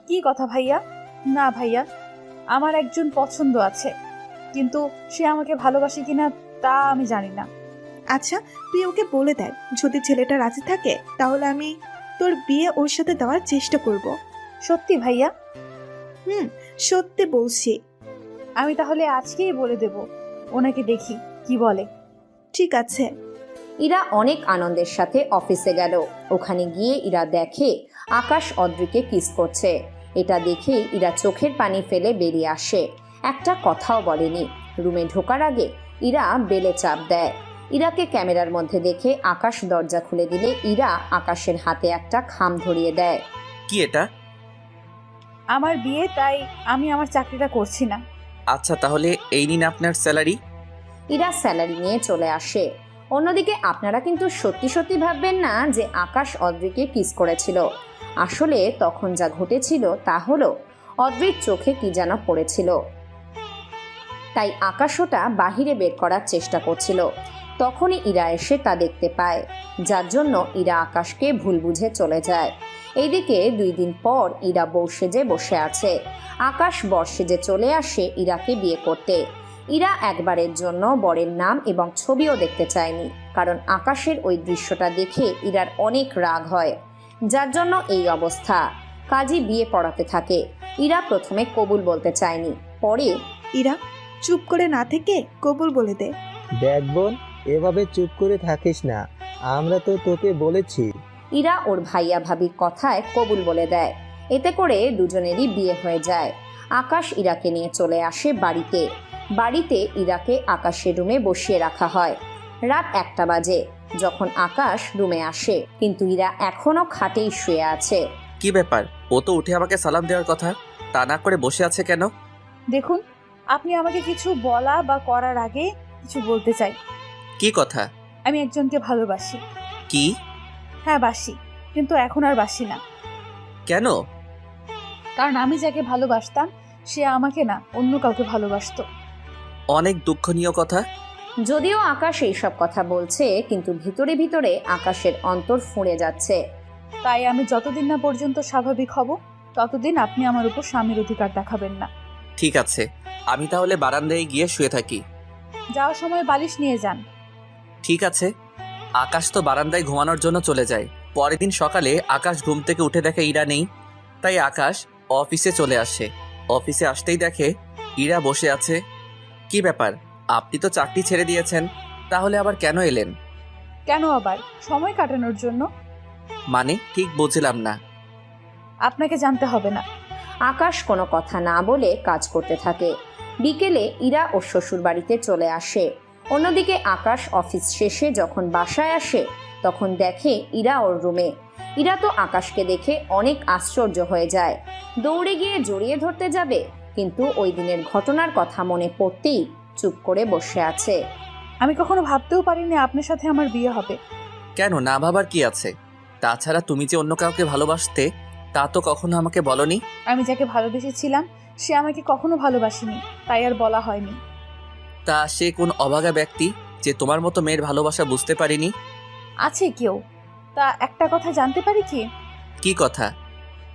Speaker 4: কি কথা ভাইয়া? না ভাইয়া, আমার একজন পছন্দ আছে, কিন্তু সে আমাকে ভালোবাসে কিনা তা আমি জানি না।
Speaker 13: আচ্ছা, তুই ওকে বলে দেয়, যদি ছেলেটা রাজি থাকে তাহলে আমি তোর বিয়ে ওর সাথে দেওয়ার চেষ্টা করব।
Speaker 4: সত্যি ভাইয়া?
Speaker 13: সত্যি বলছি।
Speaker 4: আমি তাহলে আজকেই বলে দেব, ওনাকে দেখি কি বলে।
Speaker 13: ঠিক আছে।
Speaker 1: ইরা অনেক আনন্দের সাথে অফিসে গেল। ওখানে গিয়ে ইরা দেখে আকাশ অদ্রিকে কিস করছে। এটা দেখে ইরা চোখের পানি ফেলে বেরিয়ে আসে। একটা কথাও বলেনি। রুমে ঢোকার আগে ইরা বেলে চাপ দেয়। ইরাকে ক্যামেরার মধ্যে দেখে আকাশ দরজা খুলে দিলে ইরা আকাশের হাতে একটা খাম ধরিয়ে দেয়।
Speaker 2: কি এটা?
Speaker 4: আমার বিয়ে, তাই আমি আমার চাকরিটা করছি না।
Speaker 2: আচ্ছা, তাহলে এই নিন আপনার স্যালারি।
Speaker 1: ইরা স্যালারি নিয়ে চলে আসে। অন্যদিকে আপনারা কিন্তু সত্যি সত্যি ভাববেন না যে আকাশ অদ্রিকে কিস করেছিল। আসলে তখন যা ঘটেছিল তা হলো অদ্রির চোখে কি যেন পড়েছিল, তাই আকাশ ওটা বাহিরে বের করার চেষ্টা করছিল। তখনই ইরা এসে তা দেখতে পায়, যার জন্য ইরা আকাশকে ভুল বুঝে চলে যায়। এইদিকে 2 দিন পর ইরা বউ সেজে বসে আছে। আকাশ বর সেজে চলে আসে ইরাকে বিয়ে করতে। ইরা একবারের জন্য বরের নাম এবং ছবিও দেখতে চায়নি, কারণ আকাশের ওই দৃশ্যটা দেখে ইরার অনেক রাগ হয়, যার জন্য এই অবস্থা। কাজী বিয়ে পড়াতে থাকে। ইরা প্রথমে কবুল বলতে চায়নি, পরে
Speaker 13: ইরা, চুপ করে না থেকে কবুল বলে দে।
Speaker 8: দেখ বোন, এভাবে চুপ করে থাকিস না, আমরা তো তোকে বলেছি।
Speaker 1: ইরা ওর ভাইয়া ভাবির কথায় কবুল বলে দেয়। এতে করে দুজনেরই বিয়ে হয়ে যায়। আকাশ ইরাকে নিয়ে চলে আসে বাড়িতে। বাড়িতে ইরাকে আকাশের রুমে বসিয়ে রাখা হয়। রাত 1টা বাজে যখন আকাশ রুমে আসে, কিন্তু ইরা এখনো খাটেই শুয়ে আছে।
Speaker 2: কি ব্যাপার? ও তো উঠে আমাকে সালাম দেওয়ার কথা, তা না করে বসে আছে কেন?
Speaker 4: দেখুন, আপনি আমাকে কিছু বলা বা করার আগে কিছু বলতে চাই।
Speaker 2: কি কথা?
Speaker 4: আমি একজনকে ভালোবাসি।
Speaker 2: কি?
Speaker 4: হ্যাঁ বাসি, কিন্তু এখন আর বাসি না।
Speaker 2: কেন?
Speaker 4: কারণ আমি যাকে ভালোবাসতাম সে আমাকে না, অন্য কাউকে ভালোবাসতো।
Speaker 2: অনেক দুঃখনীয় কথা।
Speaker 1: যদিও আকাশ এইসব কথা বলছে, কিন্তু ভিতরে ভিতরে আকাশের অন্তর ফুঁড়ে যাচ্ছে।
Speaker 4: তাই আমি যতদিন না পর্যন্ত স্বাভাবিক হব, ততদিন আপনি আমার উপর স্বামীর অধিকার দেখাবেন না।
Speaker 2: ঠিক আছে, আমি তাহলে বারান্দায় গিয়ে শুয়ে থাকি।
Speaker 4: যাওয়ার সময় বালিশ নিয়ে যান।
Speaker 2: ঠিক আছে। আকাশ তো বারান্দায় ঘুমানোর জন্য চলে যায়। পরের দিন সকালে আকাশ ঘুম থেকে উঠে দেখে ইরা নেই, তাই আকাশ অফিসে চলে আসে। অফিসে আসতেই দেখে ইরা বসে আছে। কি ব্যাপার, আপনি তো চাকরি ছেড়ে দিয়েছেন, তাহলে আবার কেন এলেন?
Speaker 4: কেন আবার? সময় কাটানোর জন্য।
Speaker 2: মানে ঠিক বুঝলাম না।
Speaker 4: আপনাকে জানতে হবে না।
Speaker 1: আকাশ কোনো কথা না বলে কাজ করতে থাকে। বিকেলে ইরা ও শ্বশুর বাড়িতে চলে আসে। অন্যদিকে আকাশ অফিস শেষে যখন বাসায় আসে তখন দেখে ইরা ওর রুমে। ইরা তো আকাশকে দেখে অনেক আশ্চর্য হয়ে যায়, দৌড়ে গিয়ে জড়িয়ে ধরতে যাবে, কিন্তু ওই দিনের ঘটনার কথা মনে পড়তেই চুপ করে বসে আছে।
Speaker 4: আমি কখনো ভাবতেও পারিনি আপনার সাথে আমার বিয়ে হবে।
Speaker 2: কেন, না ভাবার কি আছে? তাছাড়া তুমি যে অন্য কাউকে ভালোবাসতে তা তো কখনো আমাকে বলনি।
Speaker 4: আমি যাকে ভালোবেসেছিলাম সে আমাকে কখনো ভালোবাসেনি, তাই আর বলা হয়নি।
Speaker 2: তা সে কোন অভাগা ব্যক্তি যে তোমার মতো মেয়ের ভালোবাসা বুঝতে পারিনি?
Speaker 4: আছে কেউ। তা একটা কথা জানতে পারি কি?
Speaker 2: কি কথা?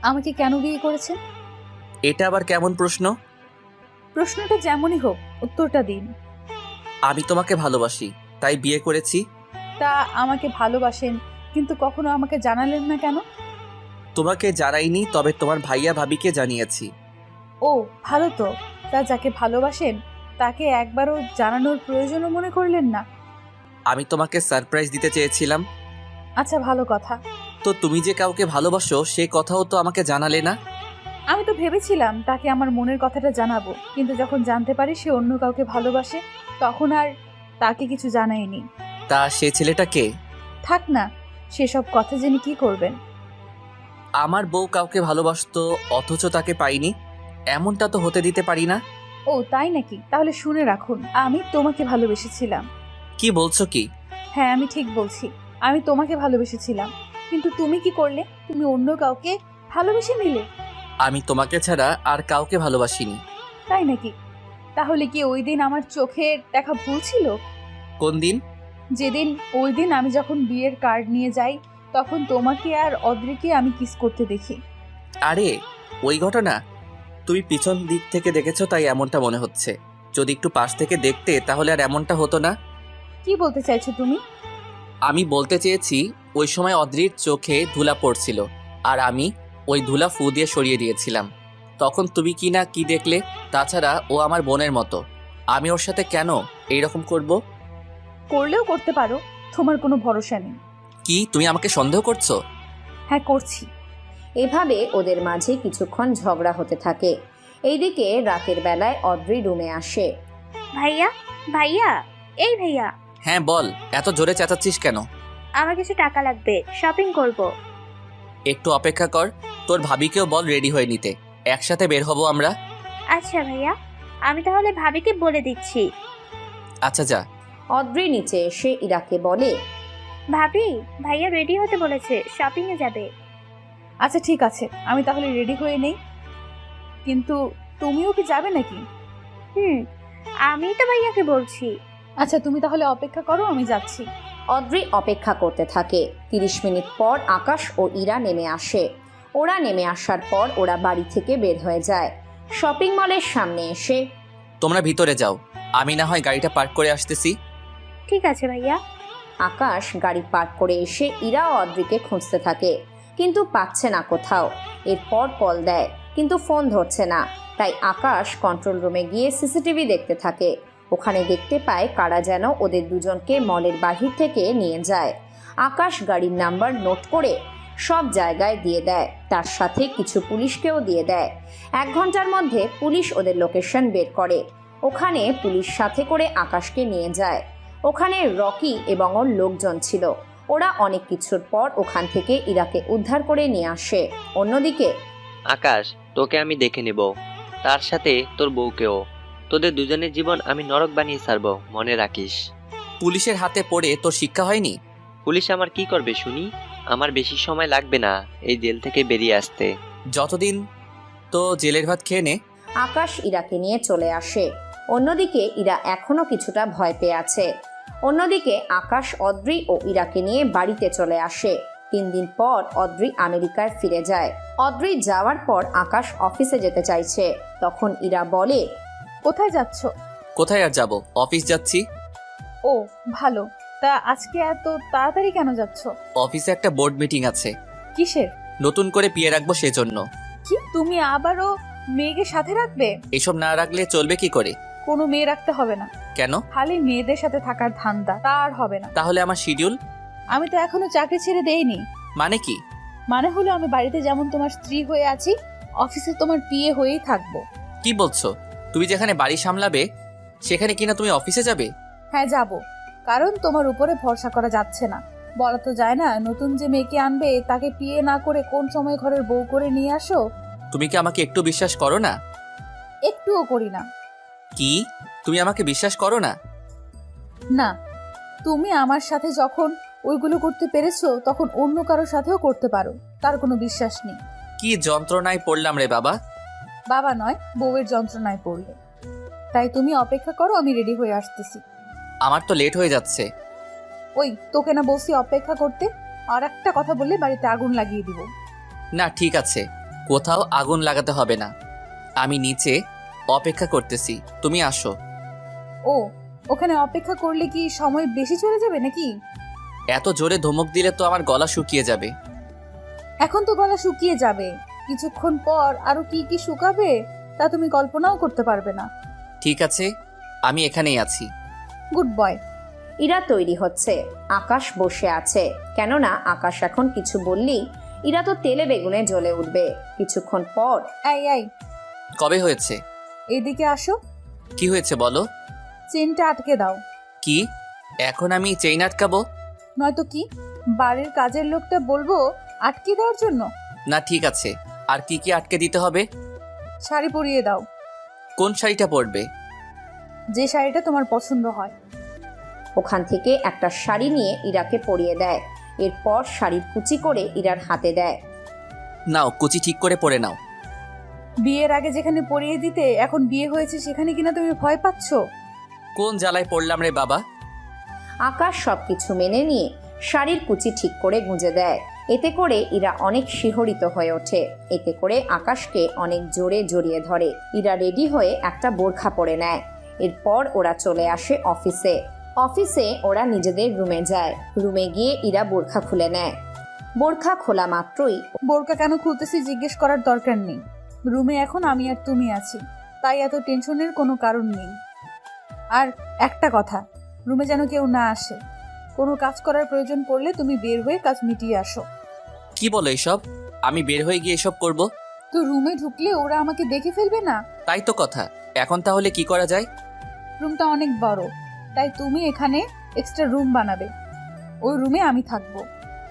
Speaker 4: আমাকে কেন বিয়ে করেছেন?
Speaker 2: এটা আবার কেমন প্রশ্ন?
Speaker 4: প্রশ্নটা যেমনই হোক উত্তরটা দিন।
Speaker 2: আমি তোমাকে ভালোবাসি তাই বিয়ে করেছি।
Speaker 4: তা আমাকে ভালোবাসেন কিন্তু কখনো আমাকে জানালেন না কেন?
Speaker 2: তোমাকে জানাইনি, তবে তোমার ভাইয়া ভাবিকে জানিয়েছি।
Speaker 4: ও ভালো তো। তা যাকে ভালোবাসেন তাকে একবারও জানানোর প্রয়োজনও মনে করলেন না?
Speaker 2: আমি তোমাকে সারপ্রাইজ দিতে চেয়েছিলাম।
Speaker 4: আচ্ছা, ভালো কথা।
Speaker 2: তো তুমি যে কাউকে ভালোবাসো সে কথাও তো আমাকে জানালে না।
Speaker 4: আমি তো ভেবেছিলাম তাকে আমার মনের কথাটা জানাবো, কিন্তু যখন জানতে পারি সে অন্য কাউকে ভালোবাসে তখন আর তাকে কিছু জানাইনি।
Speaker 2: তা সে ছেলেটা কে?
Speaker 4: থাক না, সেসব কথা জেনে কি করবেন?
Speaker 2: আমার বউ কাউকে ভালোবাসতো অথচ তাকে পাইনি, এমনটা তো হতে দিতে পারি না।
Speaker 4: ও তাই নাকি? তাহলে শুনে রাখুন, আমি তোমাকে ভালোবেসেছিলাম।
Speaker 2: কি বলছো কি?
Speaker 4: হ্যাঁ, আমি ঠিক বলছি। আমি তোমাকে ভালোবেসেছিলাম, কিন্তু তুমি কি করলে? তুমি অন্য কাউকে ভালোবেসে নিলে।
Speaker 2: আমি তোমাকে ছাড়া আর কাউকে ভালোবাসিনি।
Speaker 4: তাই নাকি? তাহলে কি ওই দিন আমার চোখে দেখা ভুল ছিল?
Speaker 2: কোন দিন?
Speaker 4: যেদিন ওই দিন আমি যখন বিয়ের কার্ড নিয়ে যাই তখন তোমাকে আর অদ্রিকে আমি কিস করতে দেখি।
Speaker 2: আরে ওই ঘটনা? তুমি পিছন দিক থেকে দেখেছো তাই এমনটা মনে হচ্ছে। যদি একটু পাশ থেকে দেখতে তাহলে আর এমনটা হতো না।
Speaker 4: কি বলতে চাইছো তুমি?
Speaker 2: আমি বলতে চেয়েছি ওই সময় অদ্রির চোখে ধুলা পড়ছিল আর আমি ওই ধুলা ফু দিয়ে সরিয়ে দিয়েছিলাম। তখন তুমি কি না কি দেখলে। তাছাড়া ও আমার বোনের মতো, আমি ওর সাথে কেন এইরকম করব?
Speaker 4: করলেও করতে পারো, তোমার কোনো ভরসা নেই।
Speaker 2: কি তুমি আমাকে সন্দেহ করছো?
Speaker 4: হ্যাঁ, করছি।
Speaker 1: এভাবে ওদের মাঝে কিছুক্ষণ ঝগড়া হতে থাকে। এইদিকে রাতের বেলায় অদ্রি রুমে আসে।
Speaker 12: ভাইয়া, ভাইয়া, এই ভাইয়া।
Speaker 2: হ্যাঁ বল, এত জোরে চেঁচাচ্ছিস কেন?
Speaker 12: আমার কিছু টাকা লাগবে, শপিং করব।
Speaker 2: একটু অপেক্ষা কর, তোর ভাবিকেও বল রেডি হয়ে নিতে, একসাথে বের হব আমরা।
Speaker 12: আচ্ছা ভাইয়া, আমি তাহলে ভাবিকে বলে দিচ্ছি।
Speaker 2: আচ্ছা যা।
Speaker 1: অদ্রি নিচে এসে ইরাকে বলে,
Speaker 12: ভাবি, ভাইয়া রেডি হতে বলেছে, শপিং এ যাবে।
Speaker 4: আচ্ছা ঠিক আছে, আমি তাহলে রেডি হয়ে নেই। কিন্তু তুমিও কি যাবে নাকি?
Speaker 12: আমি তো ভাইয়াকে বলছি।
Speaker 4: আচ্ছা, তুমি তাহলে অপেক্ষা করো, আমি যাচ্ছি।
Speaker 1: অদ্রি অপেক্ষা করতে থাকে। 30 মিনিট পর আকাশ ও ইরা নেমে আসে। ওরা নেমে আসার পর ওরা বাড়ি থেকে বের হয়ে যায়। শপিং মলের সামনে এসে,
Speaker 2: তোমরা ভিতরে যাও, আমি না হয় গাড়িটা পার্ক করে আসতেছি।
Speaker 12: ঠিক আছে ভাইয়া।
Speaker 1: আকাশ গাড়ি পার্ক করে এসে ইরা ও অদ্রিকে খুঁজতে থাকে, কিন্তু পাচ্ছে না কোথাও। এরপর কল দেয় কিন্তু ফোন ধরছে না, তাই আকাশ কন্ট্রোল রুমে গিয়ে সিসিটিভি দেখতে থাকে। ওখানে দেখতে পায় কারা যেন ওদের দুজনকে মলের বাহির থেকে নিয়ে যায়। আকাশ গাড়ির নাম্বার নোট করে সব জায়গায় দিয়ে দেয়, তার সাথে কিছু পুলিশকেও দিয়ে দেয়। 1 ঘন্টার মধ্যে পুলিশ ওদের লোকেশন বের করে। ওখানে পুলিশ সাথে করে আকাশকে নিয়ে যায়। ওখানে রকি এবং ওর লোকজন ছিল। ওরা অনেক কিছুর পর ওখান থেকে ইরাকে উদ্ধার করে নিয়ে আসে। অন্যদিকে
Speaker 11: আকাশ, তোকে আমি দেখে নেব, তার সাথে তোর বউকেও। তোদের দুজনের জীবন আমি নরক বানিয়ে ছাড়বো, মনে রাখিস।
Speaker 2: পুলিশের হাতে পড়ে তোর শিক্ষা হয়নি?
Speaker 11: পুলিশ আমার কি করবে শুনি? আমার বেশি সময় লাগবে না এই জেল থেকে বেরিয়ে আসতে।
Speaker 2: যতদিন তো জেলের ভাত খেয়ে নে।
Speaker 1: আকাশ ইরাকে নিয়ে চলে আসে। অন্যদিকে ইরা এখনো কিছুটা ভয় পেয়ে আছে। অন্যদিকে আকাশ অদ্রি ও ইরাকে নিয়ে বাড়িতে চলে আসে। 3 দিন পর অদ্রি আমেরিকায় ফিরে যায়। অদ্রি যাওয়ার পর আকাশ অফিসে যেতে চাইছে, তখন ইরা বলে,
Speaker 4: কোথায় যাচ্ছ?
Speaker 2: কোথায় আর যাব, অফিস যাচ্ছি।
Speaker 4: ও ভালো। তা আজকে এত তাড়াতাড়ি কেন যাচ্ছ?
Speaker 2: অফিসে একটা বোর্ড মিটিং আছে।
Speaker 4: কিসের?
Speaker 2: নতুন করে বিয়ে রাখবো সেজন্য।
Speaker 4: কি, তুমি আবারও মেয়েকে সাথে রাখবে?
Speaker 2: এসব না রাখলে চলবে কি করে?
Speaker 4: কোনো মেয়ে রাখতে হবে না।
Speaker 2: কেন?
Speaker 4: খালি মেয়েদের সাথে থাকার ধান্দা, তা আর হবে না।
Speaker 2: তাহলে আমার শিডিউল?
Speaker 4: আমি তো এখনো চাকরি ছেড়ে দেইনি।
Speaker 2: মানে কি?
Speaker 4: মানে হলো আমি বাড়িতে যেমন তোমার স্ত্রী হয়ে আছি, অফিসে তোমার পিএ হয়েই থাকবো।
Speaker 2: কি বলছো? তুমি যেখানে বাড়ি সামলাবে সেখানে কিনা তুমি অফিসে যাবে?
Speaker 4: হ্যাঁ যাব, কারণ তোমার উপরে ভরসা করা যাচ্ছে না। বলা তো যায় না নতুন যে মেয়েকে আনবে তাকে বিয়ে না করে কোন সময় ঘরের বউ করে নিয়ে আসো।
Speaker 2: তুমি কি আমাকে একটু বিশ্বাস করো না?
Speaker 4: একটুও করি না।
Speaker 2: কি? তুমি আমাকে বিশ্বাস করো না?
Speaker 4: না, তুমি আমার সাথে যখন ওইগুলো করতে পেরেছো তখন অন্য কারোর সাথেও করতে পারো, তার কোনো বিশ্বাস নেই।
Speaker 2: কি যন্ত্রণায় পড়লাম রে বাবা।
Speaker 4: বাবা নয়, বউয়ের যন্ত্রণায় পড়লে। তাই তুমি অপেক্ষা করো, আমি রেডি হয়ে আসতেছি।
Speaker 2: আমার তো লেট হয়ে যাচ্ছে।
Speaker 4: ওই তোকে না বলছি অপেক্ষা করতে? আর একটা কথা বললে বাড়িতে আগুন লাগিয়ে দিব।
Speaker 2: না ঠিক আছে, কোথাও আগুন লাগাতে হবে না, আমি নিচে অপেক্ষা করতেছি, তুমি আসো।
Speaker 4: ও, ওখানে অপেক্ষা করলে কি সময় বেশি চলে যাবে নাকি?
Speaker 2: এত জোরে ধমক দিলে তো আমার গলা শুকিয়ে যাবে।
Speaker 4: এখন তো গলা শুকিয়ে যাবে, কিছুক্ষণ পর আরো কি কি শুকাবে তা তুমি কল্পনাও করতে পারবে না।
Speaker 2: ঠিক আছে, আমি এখানেই আছি।
Speaker 4: Good boy.
Speaker 1: ইরা তৈরি হচ্ছে, আকাশ বসে আছে। কেননা আকাশ এখন কিছু বললেই ইরা তো তেলে বেগুনে জ্বলে উঠবে। কিছুক্ষণ পর
Speaker 4: এই এই,
Speaker 2: কবে হয়েছে?
Speaker 4: এদিকে আসো।
Speaker 2: কি হয়েছে বলো।
Speaker 4: চেনটা আটকে দাও।
Speaker 2: কি? এখন আমি চেইন আটকাবো?
Speaker 4: নয়তো কি, বাড়ির কাজের লোকটা বলবো আটকে দেওয়ার জন্য?
Speaker 2: না ঠিক আছে, আর কি কি আটকে দিতে হবে?
Speaker 4: শাড়ি পরিয়ে দাও।
Speaker 2: কোন শাড়িটা পরবে?
Speaker 4: যে শাড়িটা তোমার পছন্দ হয়।
Speaker 1: ওখান থেকে একটা শাড়ি নিয়ে ইরাকে পরিয়ে দেয়। এরপর শাড়ির কুচি করে ইরার হাতে দেয়।
Speaker 2: নাও, কুচি ঠিক করে পরে নাও।
Speaker 4: বিয়ের আগে যেখানে পরিয়ে দিতে, এখন বিয়ে হয়েছে সেখানে কিনা তুমি ভয় পাচ্ছ?
Speaker 2: কোন জ্বালায় পড়লাম রে বাবা।
Speaker 1: আকাশ সবকিছু মেনে নিয়ে শাড়ির কুচি ঠিক করে গুঁজে দেয়। এতে করে ইরা অনেক শিহরিত হয়ে ওঠে। এতে করে আকাশকে অনেক জোরে জড়িয়ে ধরে। ইরা রেডি হয়ে একটা বোরখা পরে নেয়। এরপর ওরা চলে আসে অফিসে। অফিসে ওরা নিজেদের রুমে যায়। রুমে গিয়ে ইরা বোরখা খুলে নেয়। বোরখা খোলা মাত্রই
Speaker 4: বোরকা কেন খুলতেছি জিজ্ঞেস করার দরকার নেই। রুমে এখন আমি আর তুমি আছি, তাই এত টেনশনের কোনো কারণ নেই। আর একটা কথা, রুমে যেন কেউ না আসে। কোনো কাজ করার প্রয়োজন পড়লে তুমি বের হয়ে কাজ মিটিয়ে আসো।
Speaker 2: কি বলো এসব? আমি বের হয়ে গিয়ে এসব করব?
Speaker 4: তো রুমে ঢুকলে ওরা আমাকে দেখে ফেলবে না?
Speaker 2: তাই তো কথা। এখন তাহলে কি করা যায়?
Speaker 4: রুমটা অনেক বড়, তাই তুমি এখানে এক্সট্রা রুম বানাবে। ওই রুমে আমি থাকবো,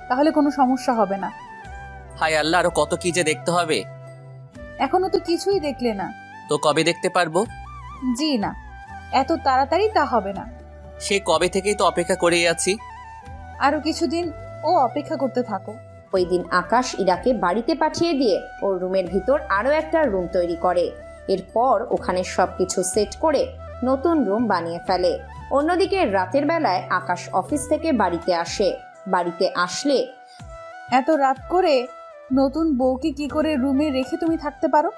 Speaker 4: তাহলে কোনো সমস্যা হবে না।
Speaker 2: হায় আল্লাহ, আরো কত কি যে দেখতে হবে।
Speaker 4: এখনো তো কিছুই দেখলে না।
Speaker 2: তো কবে দেখতে পারবো?
Speaker 4: জি না, এত তাড়াতাড়ি তা হবে না।
Speaker 2: সে কবে থেকেই তো অপেক্ষা করেই আছি।
Speaker 4: আরো কিছুদিন ও অপেক্ষা করতে থাকো।
Speaker 1: ওই দিন আকাশ ইরাকে বাড়িতে পাঠিয়ে দিয়ে ওর রুমের ভিতর আরো একটা রুম তৈরি করে। এরপর ওখানে সবকিছু সেট করে নতুন রুম বানিয়ে ফেলে। অন্যদিকে রাতের বেলায় আকাশ অফিস থেকে বাড়িতে আসে। বাড়িতে আসলে
Speaker 4: এত রাত করে নতুন বউকে কি করে রুমে রেখে তুমি থাকতে পারো?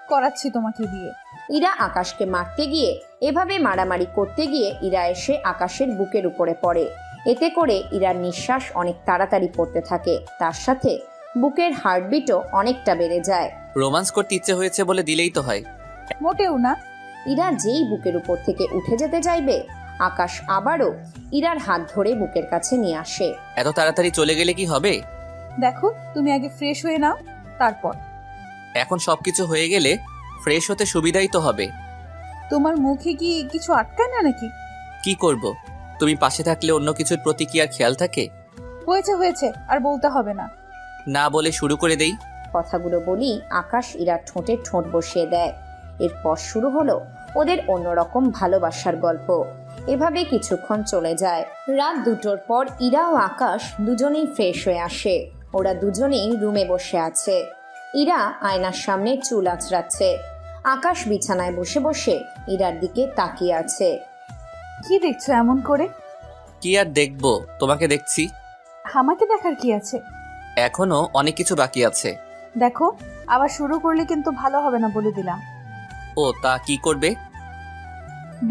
Speaker 4: করাচ্ছি তোমাকে বিয়ে।
Speaker 1: ইরা আকাশকে মারতে গিয়ে, এভাবে মারামারি করতে গিয়ে ইরা এসে আকাশের বুকের উপরে পড়ে। এতে করে ইরার নিঃশ্বাস অনেক তাড়াতাড়ি পড়তে থাকে। তার সাথে বুকের হার্টবিটও অনেকটা বেড়ে যায়।
Speaker 2: রোমান্স করতে ইচ্ছে হয়েছে বলে দিলেই তো হয়।
Speaker 4: মোটেও না।
Speaker 1: ইরা যেই বুকের উপর থেকে উঠে যেতে চাইবে, আকাশ আবারও ইরার হাত ধরে বুকের কাছে নিয়ে আসে।
Speaker 2: এত তাড়াতাড়ি চলে গেলে কি হবে?
Speaker 4: দেখো, তুমি আগে ফ্রেশ হয়ে নাও, তারপর।
Speaker 2: এখন সবকিছু হয়ে গেলে ফ্রেশ হতে সুবিধাই তো হবে।
Speaker 4: তোমার মুখে কি কিছু আটকায় না নাকি?
Speaker 2: কি করব? তুমি পাশে থাকলে অন্য কিছুর প্রতি কি আর খেয়াল থাকে?
Speaker 4: হয়েছে হয়েছে, আর বলতে হবে না।
Speaker 2: না বলে শুরু করে দেই।
Speaker 1: কথাগুলো বলি আকাশ ইরার ঠোঁটে ঠোঁট বসিয়ে দেয়। এরপর শুরু হলো ওদের অন্যরকম ভালোবাসার গল্প। এভাবে কিছুক্ষণ চলে যায়। রাত 2টোর পর ইরা ও আকাশ দুজনেই ফ্রেশ হয়ে আসে। ওরা দুজনেই রুমে বসে আছে। ইরা আয়নার সামনে চুল আঁচড়াচ্ছে। আকাশ বিছানায় বসে বসে ইরার দিকে তাকিয়ে আছে।
Speaker 4: কি দেখছো এমন করে?
Speaker 2: কি আর দেখবো, তোমাকে দেখছি।
Speaker 4: আমাকে দেখার কি আছে?
Speaker 2: এখনো অনেক কিছু বাকি আছে।
Speaker 4: দেখো, আবার শুরু করলে কিন্তু ভালো হবে না বলে দিলাম।
Speaker 2: ও, তা কি করবে?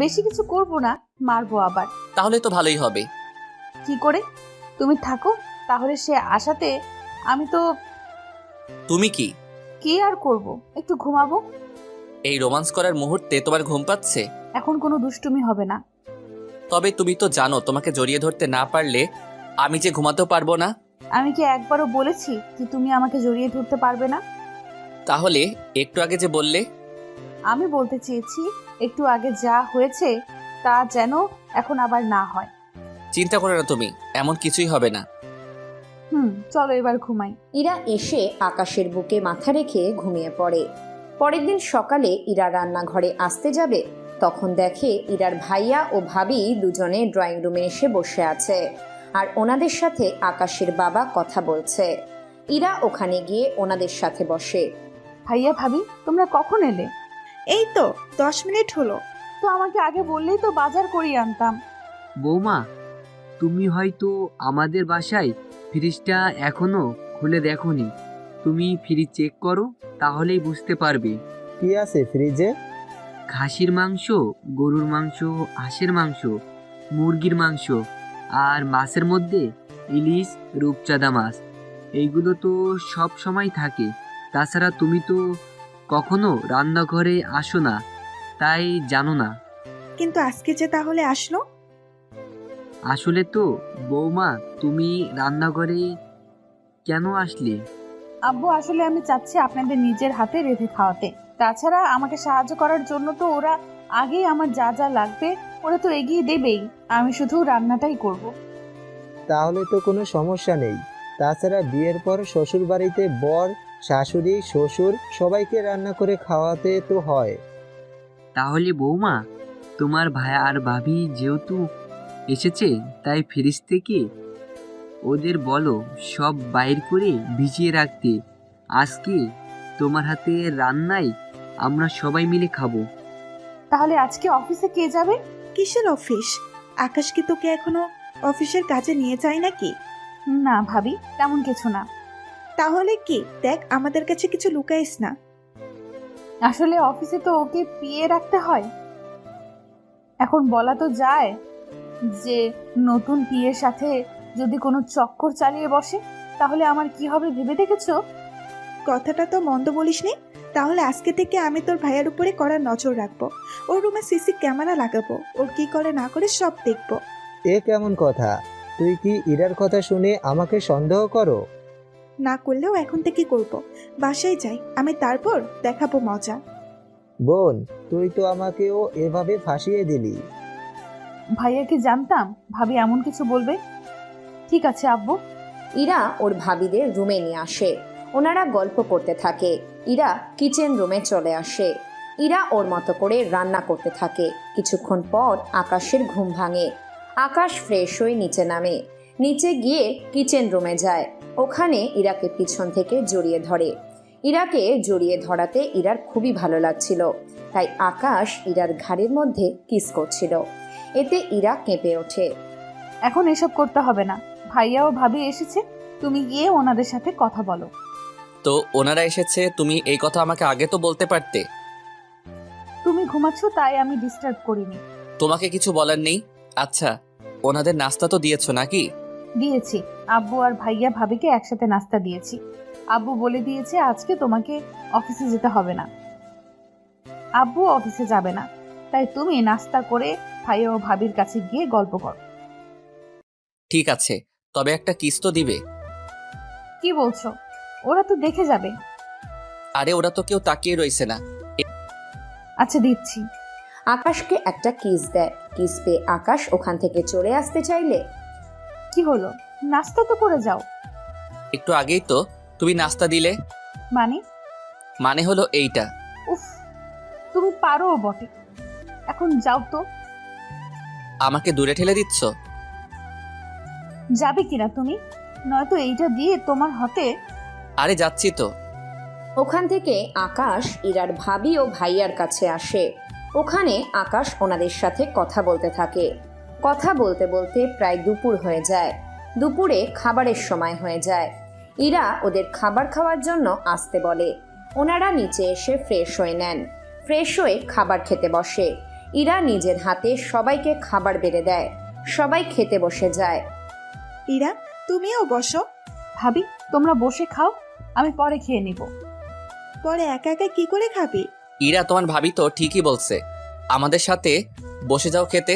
Speaker 4: বেশি কিছু করব না, মারবো আবার।
Speaker 2: তাহলে তো ভালোই হবে।
Speaker 4: কি করে? তুমি থাকো, তাহলে সে আশাতে আমি তো।
Speaker 2: তুমি কি
Speaker 4: আর করব, একটু ঘুমাবো।
Speaker 2: এই রোমান্স করার মুহূর্তে তোমার ঘুম পাচ্ছে?
Speaker 4: এখন কোনো দুষ্টুমি হবে না।
Speaker 2: তবে তুমি তো জানো তোমাকে জড়িয়ে ধরতে না পারলে আমি যে ঘুমাতেও পারবো না।
Speaker 4: আমি কি একবারও বলেছি যে তুমি আমাকে জড়িয়ে ধরতে পারবে না?
Speaker 2: তাহলে একটু আগে যে বললে।
Speaker 4: আমি বলতে চেয়েছি একটু আগে যা হয়েছে তা যেন এখন আবার না হয়।
Speaker 2: চিন্তা করো না তুমি, এমন কিছুই হবে না।
Speaker 4: চলো এবার ঘুমাই।
Speaker 1: ইরা এসে আকাশের বুকে মাথা রেখে ঘুমিয়ে পড়ে। পরের দিন সকালে ইরা রান্নাঘরে আসতে যাবে, তখন দেখে ইরার ভাইয়া ও ভাবি দুজনে ড্রয়িং রুমে এসে বসে আছে আর ওনাদের সাথে আকাশের বাবা কথা বলছে। ইরা ওখানে গিয়ে ওনাদের সাথে বসে।
Speaker 4: ভাইয়া ভাবি তোমরা কখন এলে?
Speaker 13: এই তো 10 মিনিট হলো।
Speaker 4: তো আমাকে আগে বললেই তো বাজার করিয়ে আনতাম।
Speaker 5: বৌমা, তুমি হয়তো আমাদের বাসায় ফ্রিজটা এখনো খুলে দেখোনি। তুমি ফ্রিজ চেক করো, তাহলেই বুঝতে পারবে।
Speaker 8: কি আছে ফ্রিজে?
Speaker 5: খাসির মাংস, গরুর মাংস, হাঁসের মাংস, মুরগির মাংস, আর মাছের মধ্যে ইলিশ, রূপচাঁদা মাছ। এইগুলো তো সব সময় থাকে। তাছাড়া তুমি তো কখনো রান্নাঘরে আসো না, তাই জানো না।
Speaker 13: কিন্তু আজকে যে তাহলে আসলো?
Speaker 5: আসলে তো বৌমা, তুমি রান্নাঘরে কেন আসলে?
Speaker 4: আব্বু আসলে আমি চাচ্ছি আপনাদের নিজের হাতে রেঁধে খাওয়াতে। তাছাড়া আমাকে সাহায্য করার জন্য তো ওরা আগেই আমার যা যা লাগবে ওরা তো এগিয়ে দেবেই, আমি শুধু রান্নাটাই করব।
Speaker 8: তাহলে তো কোনো সমস্যা নেই। তাছাড়া বিয়ের পর শ্বশুর বাড়িতে বর, শাশুড়ি, শ্বশুর সবাইকে রান্না করে খাওয়াতে তো হয়।
Speaker 5: তাহলে বৌমা, তোমার ভাই আর ভাবি যেহেতু এসেছে, তাই ফ্রিজ থেকে ওদের বলো সব বাইর করে ভিজিয়ে রাখতে। আজকে তোমার হাতে রান্নায় আমরা সবাই মিলে খাবো।
Speaker 4: তাহলে আজকে অফিসে কে যাবে?
Speaker 13: কিসের অফিস? আকাশ কি তোকে এখনো অফিসের কাজে নিয়ে যায় নাকি?
Speaker 4: না ভাবি, তেমন কিছু না।
Speaker 13: তাহলে কি দেখ, আমাদের কাছে কিছু লুকাইস না।
Speaker 4: আসলে অফিসে তো ওকে পিয়ে রাখতে হয়। এখন বলা তো যায় যে নতুন পিয়ের সাথে যদি কোনো চক্কর চালিয়ে বসে তাহলে আমার কি হবে ভেবে দেখেছো?
Speaker 13: কথাটা তো মন্দ বলিসনি। তাহলে আজকে থেকে আমি তোর ভাইয়ের উপরে কড়া নজর রাখবো। ওর রুমে সিসি ক্যামেরা লাগাবো, ওর কি করে না করে সব দেখবো।
Speaker 8: এ কেমন কথা? তুই কি ইরার কথা শুনে আমাকে সন্দেহ করো?
Speaker 13: না করলেও এখন থেকে করব। বাসায় যাই, আমি তারপর দেখাবো মজা।
Speaker 8: বোন, তুই তো আমাকেও এভাবে ফাঁসিয়ে দিলি।
Speaker 4: ভাইয়াকে জানতাম ভাবি এমন কিছু বলবে। ঠিক আছে আব্বু।
Speaker 1: ইরা ওর ভাবিদের রুমে নিয়ে আসে, ওনারা গল্প করতে থাকে। ইরা কিচেন রুমে চলে আসে। ইরা ওর মতো করে রান্না করতে থাকে। কিছুক্ষণ পর আকাশের ঘুম ভাঙে। আকাশ ফ্রেশ হয়ে নিচে নামে। নিচে গিয়ে কিচেন রুমে যায়। ওখানে ইরাকে পিছন থেকে জড়িয়ে ধরে। ইরাকে জড়িয়ে ধরাতে ইরার খুবই ভালো লাগছিল, তাই আকাশ ইরার ঘাড়ের মধ্যে কিস করছিল। এতে ইরা কেঁপে ওঠে।
Speaker 4: এখন এসব করতে হবে না, ভাইয়া ও ভাবি এসেছে, তুমি গিয়ে ওনাদের সাথে কথা বলো।
Speaker 2: তো ওনারা এসেছে, তুমি এই কথা আমাকে আগে তো বলতে পারতে।
Speaker 4: তুমি ঘুমাচ্ছ তাই আমি ডিস্টার্ব করিনি।
Speaker 2: তোমাকে কিছু বলার নেই। আচ্ছা, ওনাদের নাস্তা তো দিয়েছো নাকি?
Speaker 4: দিয়েছি, আব্বু আর ভাইয়া ভাবিকে একসাথে নাস্তা দিয়েছি। আব্বু বলে দিয়েছে আজকে তোমাকে অফিসে যেতে হবে না। আব্বু অফিসে যাবে না, তাই তুমি নাস্তা করে ভাইয়া ও ভাবির কাছে গিয়ে গল্প করো।
Speaker 2: ঠিক আছে, তবে একটা কিস তো দিবে।
Speaker 4: কি বলছো? ওরা তো দেখে যাবে।
Speaker 2: আরে ওরা তো কেউ তাকিয়ে রইছে না।
Speaker 4: আচ্ছা দিচ্ছি।
Speaker 1: আকাশকে একটা কিস দেয়। কিস পেয়ে আকাশ ওখান থেকে চলে আসতে চাইলে,
Speaker 4: কি হলো, নাস্তা তো করে যাও।
Speaker 2: একটু আগেই তো তুমি নাস্তা দিলে।
Speaker 4: মানে
Speaker 2: হলো এইটা।
Speaker 4: উফ, তুমি পারো বটে, এখন যাও তো।
Speaker 2: আমাকে দূরে ঠেলে দিচ্ছ?
Speaker 4: যাবে কিনা তুমি? নয়তো এইটা দিয়ে তোমার হাতে।
Speaker 2: আরে যাচ্ছি তো।
Speaker 1: ওখান থেকে আকাশ ইরার ভাবি ও ভাইয়ার কাছে আসে। ওখানে আকাশ ওনাদের সাথে কথা বলতে থাকে। কথা বলতে বলতে প্রায় দুপুর হয়ে যায়। দুপুরে খাবারের সময় হয়ে যায়। ইরা ওদের খাবার খাওয়ার জন্য আসতে বলে। ওনারা নিচে এসে ফ্রেশ হয়ে নেন। ফ্রেশ হয়ে খাবার খেতে বসে। ইরা নিজের হাতে সবাইকে খাবার বেড়ে দেয়। সবাই খেতে বসে যায়।
Speaker 13: ইরা, তুমিও বসো।
Speaker 4: ভাবি তোমরা বসে খাও, আমি পরে খেয়ে নিব।
Speaker 13: পরে একা একা কি করে খাবি?
Speaker 2: ইরা, তোমার ভাবি তো ঠিকই বলছে, আমাদের সাথে বসে যাও খেতে।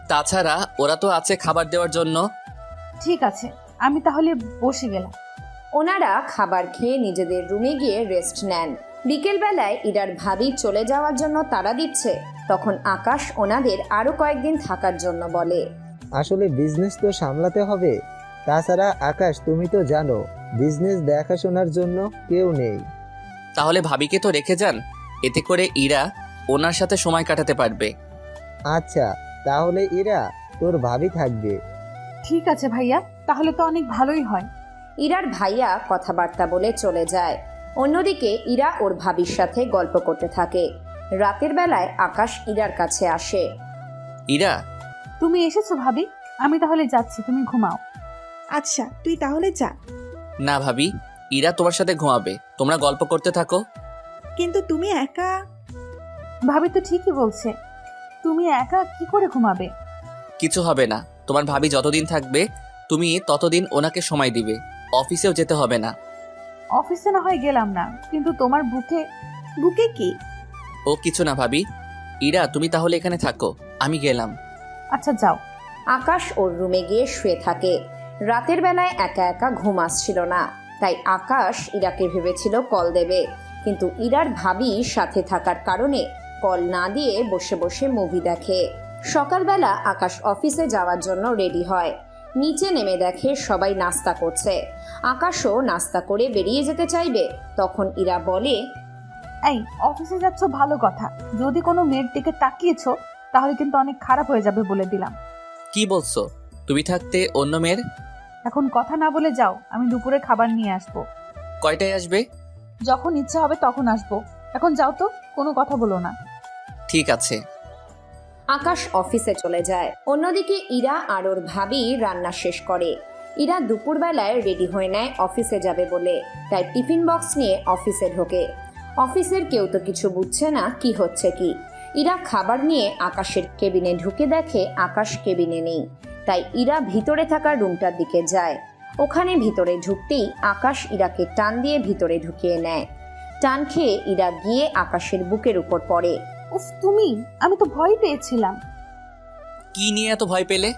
Speaker 2: তাছাড়া ওরা তো আছে খাবার দেওয়ার জন্য।
Speaker 4: ঠিক আছে, আমি তাহলে বসে গেলাম।
Speaker 1: ওনারা খাবার খেয়ে নিজেদের রুমে গিয়ে রেস্ট নেন। বিকেলবেলায় ইরার ভাবি চলে যাওয়ার জন্য তাড়া দিচ্ছে, তখন আকাশ ওনাদের আরো কয়েকদিন থাকার জন্য বলে।
Speaker 8: আসলে বিজনেস তো সামলাতে হবে। তাছাড়া আকাশ, তুমি তো জানো বিজনেস দেখাশোনার জন্য কেউ নেই।
Speaker 2: তাহলে ভাবিকে তো রেখে যান, এতে করে ইরা ওনার সাথে সময় কাটাতে পারবে।
Speaker 8: আচ্ছা, তাহলে ইরা তোর ভাবি থাকবে।
Speaker 4: ঠিক আছে ভাইয়া, তাহলে তো অনেক ভালোই হয়।
Speaker 1: ইরার ভাইয়া কথাবার্তা বলে চলে যায়। অন্যদিকে ইরা ওর ভাবির সাথে গল্প করতে থাকে। রাতের বেলায় আকাশ ইরার কাছে আসে।
Speaker 2: ইরা,
Speaker 4: তুমি এসেছো ভাবি? আমি তাহলে যাচ্ছি, তুমি ঘুমাও।
Speaker 13: আচ্ছা, তুই তাহলে যা।
Speaker 2: না ভাবি, ইরা তোমার সাথে ঘুমাবে, তোমরা গল্প করতে থাকো।
Speaker 13: কিন্তু তুমি একা।
Speaker 4: ভাবি তো ঠিকই বলছে, তুমি একা কি করে ঘুমাবে?
Speaker 2: কিছু হবে না, তোমার ভাবি যতদিন থাকবে তুমি ততদিন ওনাকে সময় দিবে, অফিসেও যেতে হবে না।
Speaker 4: অফিসে না হয় গেলাম না, কিন্তু তোমার বুকে।
Speaker 13: বুকে কি?
Speaker 2: ও কিছু না ভাবি। ইরা, তুমি তাহলে এখানে থাকো, আমি গেলাম।
Speaker 4: আচ্ছা যাও।
Speaker 1: আকাশ ওর রুমে গিয়ে শুয়ে থাকে। রাতের বেলায় একা একা ঘুম আসছিল না, তাই আকাশ ইরাকে ভেবেছিল কল দেবে, কিন্তু ইরার ভাবি সাথে থাকার কারণে কল না দিয়ে বসে বসে মুভি দেখে। সকালবেলা আকাশ অফিসে যাওয়ার জন্য রেডি হয়। নিচে নেমে দেখে সবাই নাস্তা করছে। আকাশও নাস্তা করে বেরিয়ে যেতে চাইবে, তখন ইরা বলে,
Speaker 4: এই অফিসে যাচ্ছ ভালো কথা, যদি কোনো মেয়ের দিকে তাকিয়েছো তাহলে কিন্তু অনেক খারাপ হয়ে যাবে বলে দিলাম।
Speaker 2: কি বলছো? তুমি থাকতে অন্য মেয়ের?
Speaker 4: এখন কথা না বলে যাও, আমি দুপুরে খাবার নিয়ে আসবো।
Speaker 2: কয়টায় আসবে?
Speaker 4: যখন ইচ্ছা হবে তখন আসবো, এখন যাও তো, কোনো কথা বলো না।
Speaker 2: ঠিক আছে।
Speaker 1: আকাশ অফিসে চলে যায়। অন্যদিকে ইরা আর ওর ভাবি রান্না শেষ করে। ইরা দুপুরবেলায় রেডি হয়ে নেয় অফিসে যাবে বলে, তাই টিফিন বক্স নিয়ে অফিসে ঢোকে। অফিসের কেউ তো কিছু বুঝছে না কি হচ্ছে কি। ইরা খাবার নিয়ে আকাশের কেবিনে ঢুকে দেখে আকাশ কেবিনে নেই, তাই ইরা ভিতরে থাকা রুমটার দিকে যায়। ওখানে ভিতরে ঢুকতেই আকাশ ইরাকে টান দিয়ে ভিতরে ঢুকিয়ে নেয়। টান খেয়ে ইরা গিয়ে আকাশের বুকের উপর পড়ে।
Speaker 4: উফ, তুমি! আমি তো ভয় পেয়েছিলাম।
Speaker 2: কি নিয়ে এত ভয় পেলে?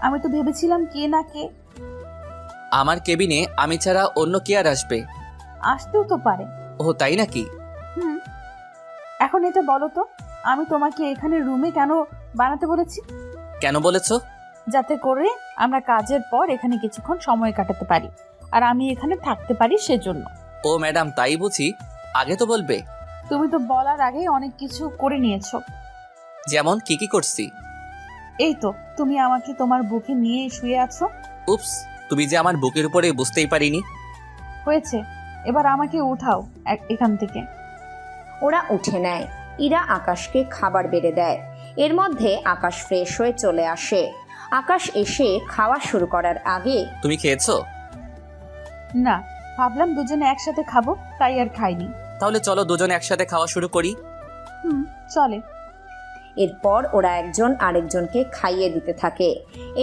Speaker 4: আমি তো ভেবেছিলাম কে না কে।
Speaker 2: আমার কেবিনে আমি ছাড়া অন্য কে আর আসবে?
Speaker 4: আসতেও তো পারে।
Speaker 2: ও তাই নাকি?
Speaker 4: হুম। এখন এটা বলো তো, আমি তোমাকে এখানে রুমে কেন বানাতে বলেছি?
Speaker 2: কেন বলেছো?
Speaker 4: যাতে করে আমরা কাজের পর এখানে কিছুক্ষণ সময় কাটাতে পারি, আর আমি এখানে থাকতে পারি সেজন্য।
Speaker 2: ও ম্যাডাম, তাই বুঝি? আগে তো বলবে।
Speaker 4: তুমি তো বলার আগেই অনেক কিছু করে নিয়েছো।
Speaker 2: যেমন কি কি করছি?
Speaker 4: এই তো, তুমি আমাকে তোমার বুকে নিয়ে শুয়ে আছো।
Speaker 2: উপস, তুমি যে আমার বুকের উপরে বুঝতেই পারিনি।
Speaker 4: হয়েছে, এবার আমাকে উঠাও এখান থেকে।
Speaker 1: ওরা উঠে নেয়। ইরা আকাশকে খাবার বেড়ে দেয়। এর মধ্যে আকাশ ফ্রেশ হয়ে চলে আসে। আকাশ এসে খাওয়া শুরু করার আগে,
Speaker 2: তুমি খেয়েছো?
Speaker 4: না, ভাবলাম দুজনে একসাথে খাবো, তাই আর খাইনি।
Speaker 2: তাহলে চলো দুজনে একসাথে খাওয়া শুরু করি।
Speaker 4: চলে।
Speaker 1: এরপর ওরা একজন আরেকজনকে খাইয়ে দিতে থাকে।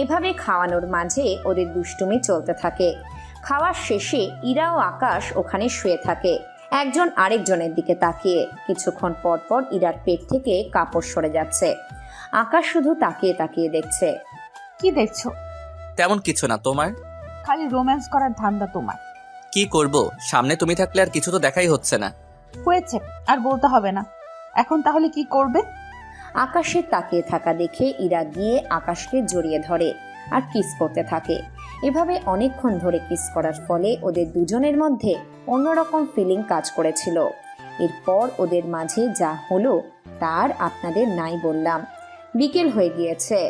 Speaker 1: এভাবে খাওয়ানোর মাঝে ওদের দুষ্টুমি চলতে থাকে। খাওয়ার শেষে ইরা ও আকাশ ওখানে শুয়ে থাকে, একজন আরেকজনের দিকে তাকিয়ে। কিছুক্ষণ পর পর ইরার পেট থেকে কাপড় সরে যাচ্ছে। আকাশ শুধু তাকিয়ে তাকিয়ে দেখছে।
Speaker 4: কি দেখছো?
Speaker 2: তেমন কিছু না। তোমার?
Speaker 4: খালি রোম্যান্স করার ধান্দা তোমার।
Speaker 2: কি করব, সামনে তুমি থাকলে আর কিছু তো দেখাই হচ্ছে না।
Speaker 4: হয়েছে, আর বলতে হবে না। এখন তাহলে কি করবে?
Speaker 1: আকাশের তাকিয়ে থাকা দেখে ইরা গিয়ে আকাশকে জড়িয়ে ধরে আর কিস করতে থাকে। এভাবে অনেকক্ষণ ধরে কিস করার ফলে ওদের দুজনের মধ্যে অন্যরকম ফিলিং কাজ করেছিল। এরপর ওদের মাঝে যা হলো তার আপনাদের নাই বললাম। বিকেল হয়ে গিয়েছে।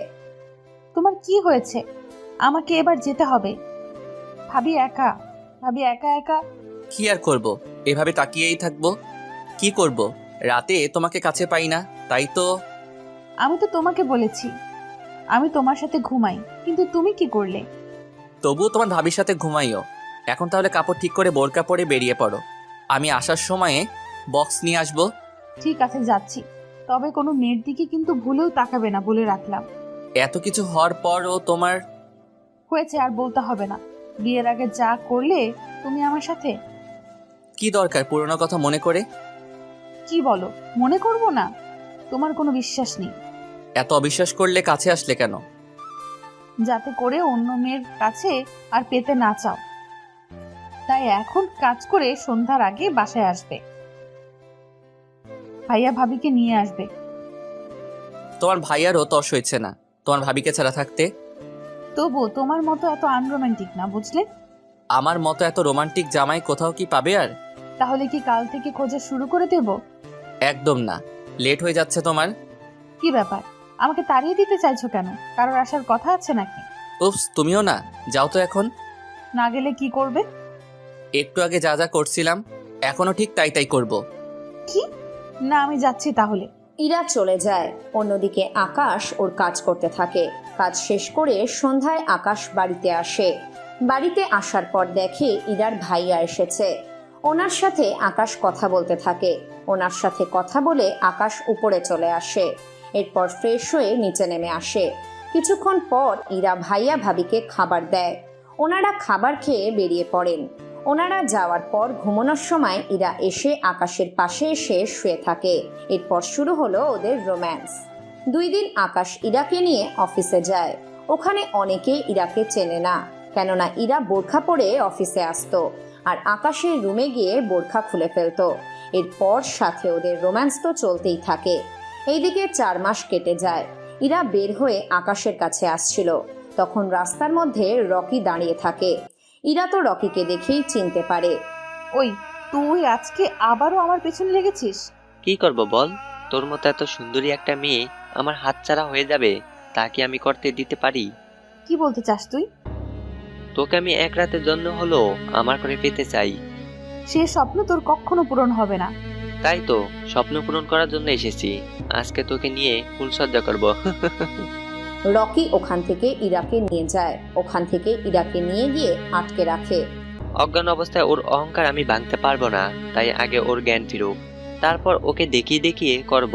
Speaker 4: তোমার কি হয়েছে? আমাকে এবার যেতে হবে। ভাবি একা একা।
Speaker 2: কি আর করব, এভাবে তাকিয়েই থাকবো। কি করব, রাতে তোমাকে কাছে পাই না, তাই তো।
Speaker 4: আমি তো তোমাকে বলেছি আমি তোমার সাথে ঘুমাই, কিন্তু তুমি কি করলে?
Speaker 2: তবুও তোমার ভাবির সাথে ঘুমাইও। এখন তাহলে কাপড় ঠিক করে বোরকা পরে বেরিয়ে পড়ো, আমি আসার সময়ে বক্স নিয়ে আসবো।
Speaker 4: ঠিক আছে, যাচ্ছি। তবে কোনো মেয়ের দিকে কিন্তু ভুলেও তাকাবে না বলে রাখলাম।
Speaker 2: এত কিছু হওয়ার পরও তোমার।
Speaker 4: হয়েছে, আর বলতে হবে না। বিয়ের আগে যা করলে তুমি আমার সাথে।
Speaker 2: কি দরকার পুরনো কথা মনে করে?
Speaker 4: কি বলো, মনে করব না? তোমার কোনো বিশ্বাস নেই।
Speaker 2: এত অবিশ্বাস করলে কাছে আসলে কেন?
Speaker 4: যাতে করে অন্য মেয়ের কাছে আর পেতে না চাও, তাই এখন কাজ করে সন্ধ্যার আগে বাসায় আসবে। ভাইয়া ভাবিকে নিয়ে আসবে।
Speaker 2: তোমার ভাইয়ারও তর্স হয়েছে না তোমার ভাবিকে ছাড়া থাকতে।
Speaker 4: তবু তোমার মতো এত আনরোমান্টিক না, বুঝলে?
Speaker 2: আমার মতো এত রোমান্টিক জামাই কোথাও কি পাবে আর?
Speaker 4: তাহলে কি কাল থেকে খোঁজা শুরু করে দেব?
Speaker 2: একদম না, লেট হয়ে যাচ্ছে তোমার।
Speaker 4: কি ব্যাপার, আমাকে তাড়িয়ে দিতে চাইছো কেন? কারোর আসার কথা আছে নাকি?
Speaker 2: উপস, তুমিও না, যাও তো এখন।
Speaker 4: না গেলে কি করবে?
Speaker 2: একটু আগে যা যা করছিলাম এখনো ঠিক তাই তাই করব।
Speaker 4: কি? না, আমি যাচ্ছি তাহলে।
Speaker 1: ইরা চলে যায়। অন্যদিকে আকাশ ওর কাজ করতে থাকে। কাজ শেষ করে সন্ধ্যায় আকাশ বাড়িতে আসে। বাড়িতে আসার পর দেখে ইরার ভাইয়া এসেছে। ওনার সাথে আকাশ কথা বলতে থাকে। ওনার সাথে কথা বলে আকাশ উপরে চলে আসে। এরপর ফ্রেশ হয়ে নিচে নেমে আসে। কিছুক্ষণ পর ইরা ভাইয়া ভাবিকে খাবার দেয়। ওনারা খাবার খেয়ে বেরিয়ে পড়েন। ওনারা যাওয়ার পর ঘুমানোর সময় ইরা এসে আকাশের পাশে এসে শুয়ে থাকে। এরপর শুরু হলো ওদের রোম্যান্স। 2 দিন আকাশ ইরাকে নিয়ে অফিসে যায়। ওখানে অনেকে ইরাকে চেনে না, কেননা ইরা বোরখা পরে অফিসে আসতো আর আকাশের রুমে গিয়ে বোরখা খুলে ফেলতো। এরপর সাথে ওদের রোম্যান্স তো চলতেই থাকে। এইদিকে 4 মাস কেটে যায়। ইরা বের হয়ে আকাশের কাছে আসছিল, তখন রাস্তার মধ্যে রকি দাঁড়িয়ে থাকে। ইরা তো রকিকে দেখেই চিনতে পারে।
Speaker 4: ওই, তুই আজকে আবারও আমার পেছনে লেগেছিস?
Speaker 11: কি করব বল, তোর মতো এত সুন্দরী একটা মেয়ে আমার হাতছাড়া হয়ে যাবে তা কি আমি করতে দিতে পারি?
Speaker 4: কি বলতে চাস তুই?
Speaker 11: তোকে আমি এক রাতের জন্য হলো আমার করে পেতে চাই।
Speaker 4: সে স্বপ্ন তোর কখনো পূরণ হবে না।
Speaker 11: তাই তো স্বপ্ন পূরণ করার জন্য এসেছি। আজকে তোকে নিয়ে ফুলসজ্জা করব।
Speaker 1: রকি ওখান থেকে ইরাকে নিয়ে যায়। ওখান থেকে ইরাকে নিয়ে গিয়ে আটকে রাখে।
Speaker 11: অজ্ঞান অবস্থায় ওর অহংকার আমি ভাঙতে পারবো না, তাই আগে ওর জ্ঞান ফিরুক, তারপর ওকে দেখিয়ে দেখিয়ে করব।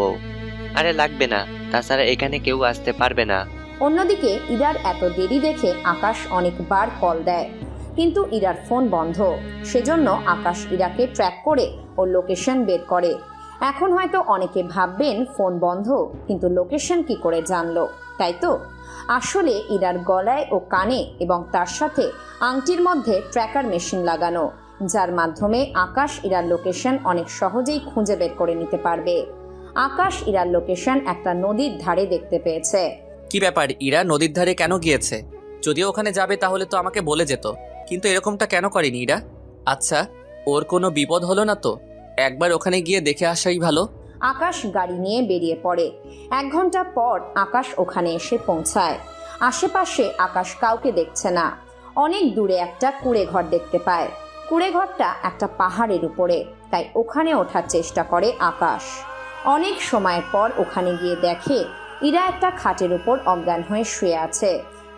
Speaker 11: আরে লাগবে না, তাছাড়া এখানে কেউ আসতে পারবে না।
Speaker 1: অন্যদিকে ইরার এত দেরি দেখে আকাশ অনেকবার কল দেয়, কিন্তু ইরার ফোন বন্ধ। সেজন্য আকাশ ইরাকে ট্র্যাক করে ওর লোকেশন বের করে। এখন হয়তো অনেকে ভাববেন ফোন বন্ধ, কিন্তু লোকেশন কি করে জানলো, তাই তো? আসলে ইরার গলায় ও কানে এবং তার সাথে আংটির মধ্যে ট্র্যাকার মেশিন লাগানো, যার মাধ্যমে আকাশ ইরার লোকেশন অনেক সহজেই খুঁজে বের করে নিতে পারবে। আকাশ ইরার লোকেশন একটা নদীর ধারে দেখতে পেয়েছে।
Speaker 2: কি ব্যাপার, ইরা নদীর ধারে কেন গিয়েছে? যদিও ওখানে যাবে তাহলে তো আমাকে বলে যেত, কিন্তু এরকমটা কেন করেনি ইরা? আচ্ছা, ওর কোনো বিপদ হলো না তো? একবার ওখানে গিয়ে দেখে আসাই ভালো।
Speaker 1: আকাশ গাড়ি নিয়ে বেরিয়ে পড়ে। 1 ঘন্টা পর আকাশ ওখানে এসে পৌঁছায়। আশেপাশে আকাশ কাউকে দেখছে না। অনেক দূরে একটা কুঁড়ে ঘর দেখতে পায়। কুঁড়ে ঘরটা একটা পাহাড়ের উপরে, তাই ওখানে ওঠার চেষ্টা করে আকাশ। অনেক সময়ের পর ওখানে গিয়ে দেখে ইরা একটা খাটের উপর অজ্ঞান হয়ে শুয়ে আছে,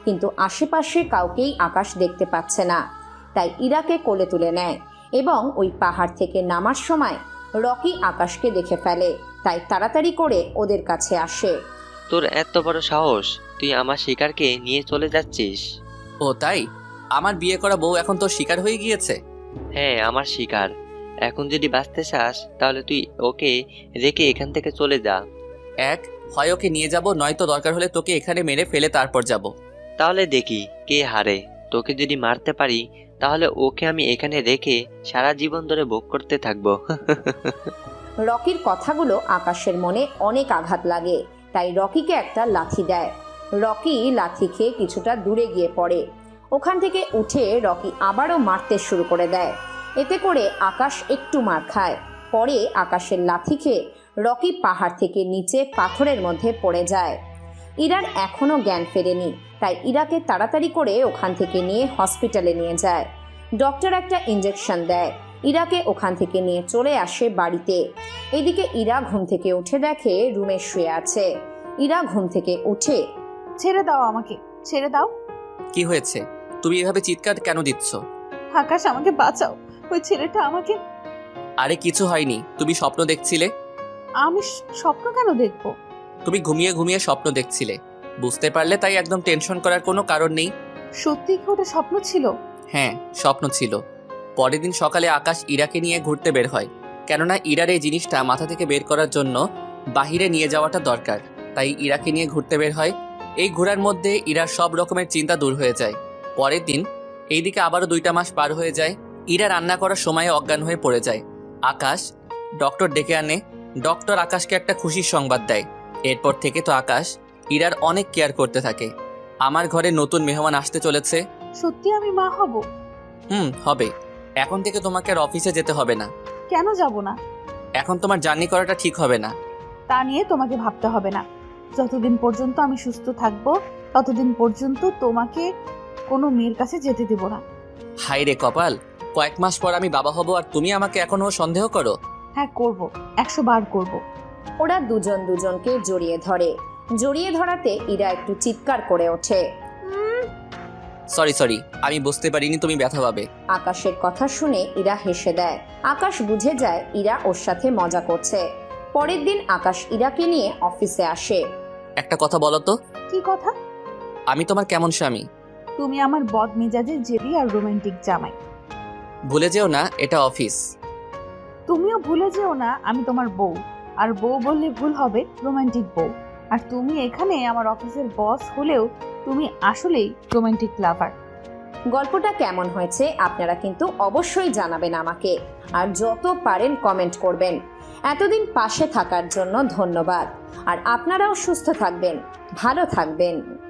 Speaker 1: কিন্তু আশেপাশে কাউকেই আকাশ দেখতে পাচ্ছে না। তাই ইরাকে কোলে তুলে নেয় এবং ওই পাহাড় থেকে নামার সময় রকি আকাশকে দেখে ফেলে, তাই তাড়াতাড়ি করে ওদের কাছে আসে।
Speaker 11: তোর এত বড় সাহস, তুই আমার শিকারকে নিয়ে চলে যাচ্ছিস?
Speaker 2: ও তাই? আমার বিয়ে করা বউ এখন তো শিকার হয়ে গিয়েছে?
Speaker 11: হ্যাঁ, আমার শিকার। এখন যদি বাঁচতে চাস তাহলে তুই ওকে রেখে এখান থেকে চলে যা।
Speaker 2: হয় ওকে নিয়ে যাব, নয়তো দরকার হলে তোকে এখানে মেরে ফেলে তারপর যাব।
Speaker 11: তাহলে দেখি কে হারে। তোকে যদি মারতে পারি তাহলে ওকে আমি এখানে রেখে সারা জীবন ধরে ভোগ করতে থাকবো।
Speaker 1: রকির কথাগুলো আকাশের মনে অনেক আঘাত লাগে, তাই রকিকে একটা লাথি দেয়। রকি লাথি খেয়ে কিছুটা দূরে গিয়ে পড়ে। ওখান থেকে উঠে রকি আবারও মারতে শুরু করে দেয়। এতে করে আকাশ একটু মার খায়। পরে আকাশের লাথি খেয়ে রকি পাহাড় থেকে নিচে পাথরের মধ্যে পড়ে যায়। ইরার এখনো জ্ঞান ফেরেনি, তাই ইরাকে তাড়াতাড়ি করে ওখান থেকে নিয়ে হসপিটালে নিয়ে যায়। ডক্টর একটা ইঞ্জেকশন দেয়। ইরাকে ওখান থেকে নিয়ে চলে আসে বাড়িতে। এদিকে ইরা ঘুম থেকে উঠে দেখে রুমে শুয়ে আছে। ইরা ঘুম থেকে উঠে,
Speaker 4: ছেড়ে দাও আমাকে, ছেড়ে দাও।
Speaker 2: কি হয়েছে? তুমি এভাবে চিৎকার কেন দিচ্ছ?
Speaker 4: আকাশ, আমাকে বাঁচাও, ওই ছেলেটা আমাকে।
Speaker 2: আরে কিছু হয়নি, তুমি স্বপ্ন দেখছিলে।
Speaker 4: আমি স্বপ্ন কেন দেখবো?
Speaker 2: তুমি ঘুমিয়ে ঘুমিয়ে স্বপ্ন দেখছিলে, বুঝতে পারলে, তাই একদম টেনশন করার কোনো কারণ নেই।
Speaker 4: সত্যি কি ওটা স্বপ্ন ছিল?
Speaker 2: হ্যাঁ, স্বপ্ন ছিল। পরের দিন সকালে আকাশ ইরাকে নিয়ে ঘুরতে বের হয়, কেননা ইরার এই জিনিসটা মাথা থেকে বের করার জন্য বাহিরে নিয়ে যাওয়াটা দরকার। তাই ইরাকে নিয়ে ঘুরতে বের হয়। এই ঘোরার মধ্যে ইরার সব রকমের চিন্তা দূর হয়ে যায়। পরের দিন এইদিকে আবারও 2টা মাস পার হয়ে যায়। ইরা রান্না করার সময় অজ্ঞান হয়ে পড়ে যায়। আকাশ ডক্টর ডেকে আনে। ডক্টর আকাশকে একটা খুশির সংবাদ দেয়, এরপর থেকে তো আকাশ ইরার অনেক কেয়ার করতে থাকে। আমার ঘরে নতুন মেহমান আসতে চলেছে।
Speaker 4: সত্যি আমি মা হব?
Speaker 2: হবে। এখন থেকে তোমাকে আর অফিসে যেতে হবে না।
Speaker 4: কেন যাব না?
Speaker 2: এখন তোমার জার্নি করাটা ঠিক হবে না।
Speaker 4: তা নিয়ে তোমাকে ভাবতে হবে না। যতদিন পর্যন্ত আমি সুস্থ থাকবো ততদিন পর্যন্ত তোমাকে কোনো মেয়ের কাছে যেতে দেব না।
Speaker 2: হাই রে কপাল, কয়েক মাস পর আমি বাবা হব আর তুমি আমাকে এখনো সন্দেহ করো?
Speaker 4: হ্যাঁ করব, 100 বার করব।
Speaker 1: ওরা দুজন দুজনকে জড়িয়ে ধরে। জড়িয়ে ধরাতে ইরা একটু চিৎকার করে ওঠে।
Speaker 2: সরি, আমি বুঝতে পারিনি তুমি ব্যথা পাবে।
Speaker 1: আকাশের কথা শুনে ইরা হেসে দেয়। আকাশ বুঝে যায় ইরা ওর সাথে মজা করছে। পরের দিন আকাশ ইরাকে নিয়ে অফিসে আসে।
Speaker 2: একটা কথা বলো তো।
Speaker 4: কি কথা?
Speaker 2: আমি তোমার কেমন স্বামী?
Speaker 4: তুমি আমার বদ মেজাজের জেদি আর রোমান্টিক জামাই।
Speaker 2: ভুলে যেও না এটা অফিস।
Speaker 4: তুমিও ভুলে যেও না আমি তোমার বউ। আর বউ বললে ভুল হবে, রোমান্টিক বউ। আর তুমি এখানে আমার অফিসের বস হলেও তুমি আসলেই রোমান্টিক লাভার।
Speaker 1: গল্পটা কেমন হয়েছে আপনারা কিন্তু অবশ্যই জানাবেন আমাকে। আর যত পারেন কমেন্ট করবেন। এতদিন পাশে থাকার জন্য ধন্যবাদ। আর আপনারাও সুস্থ থাকবেন, ভালো থাকবেন।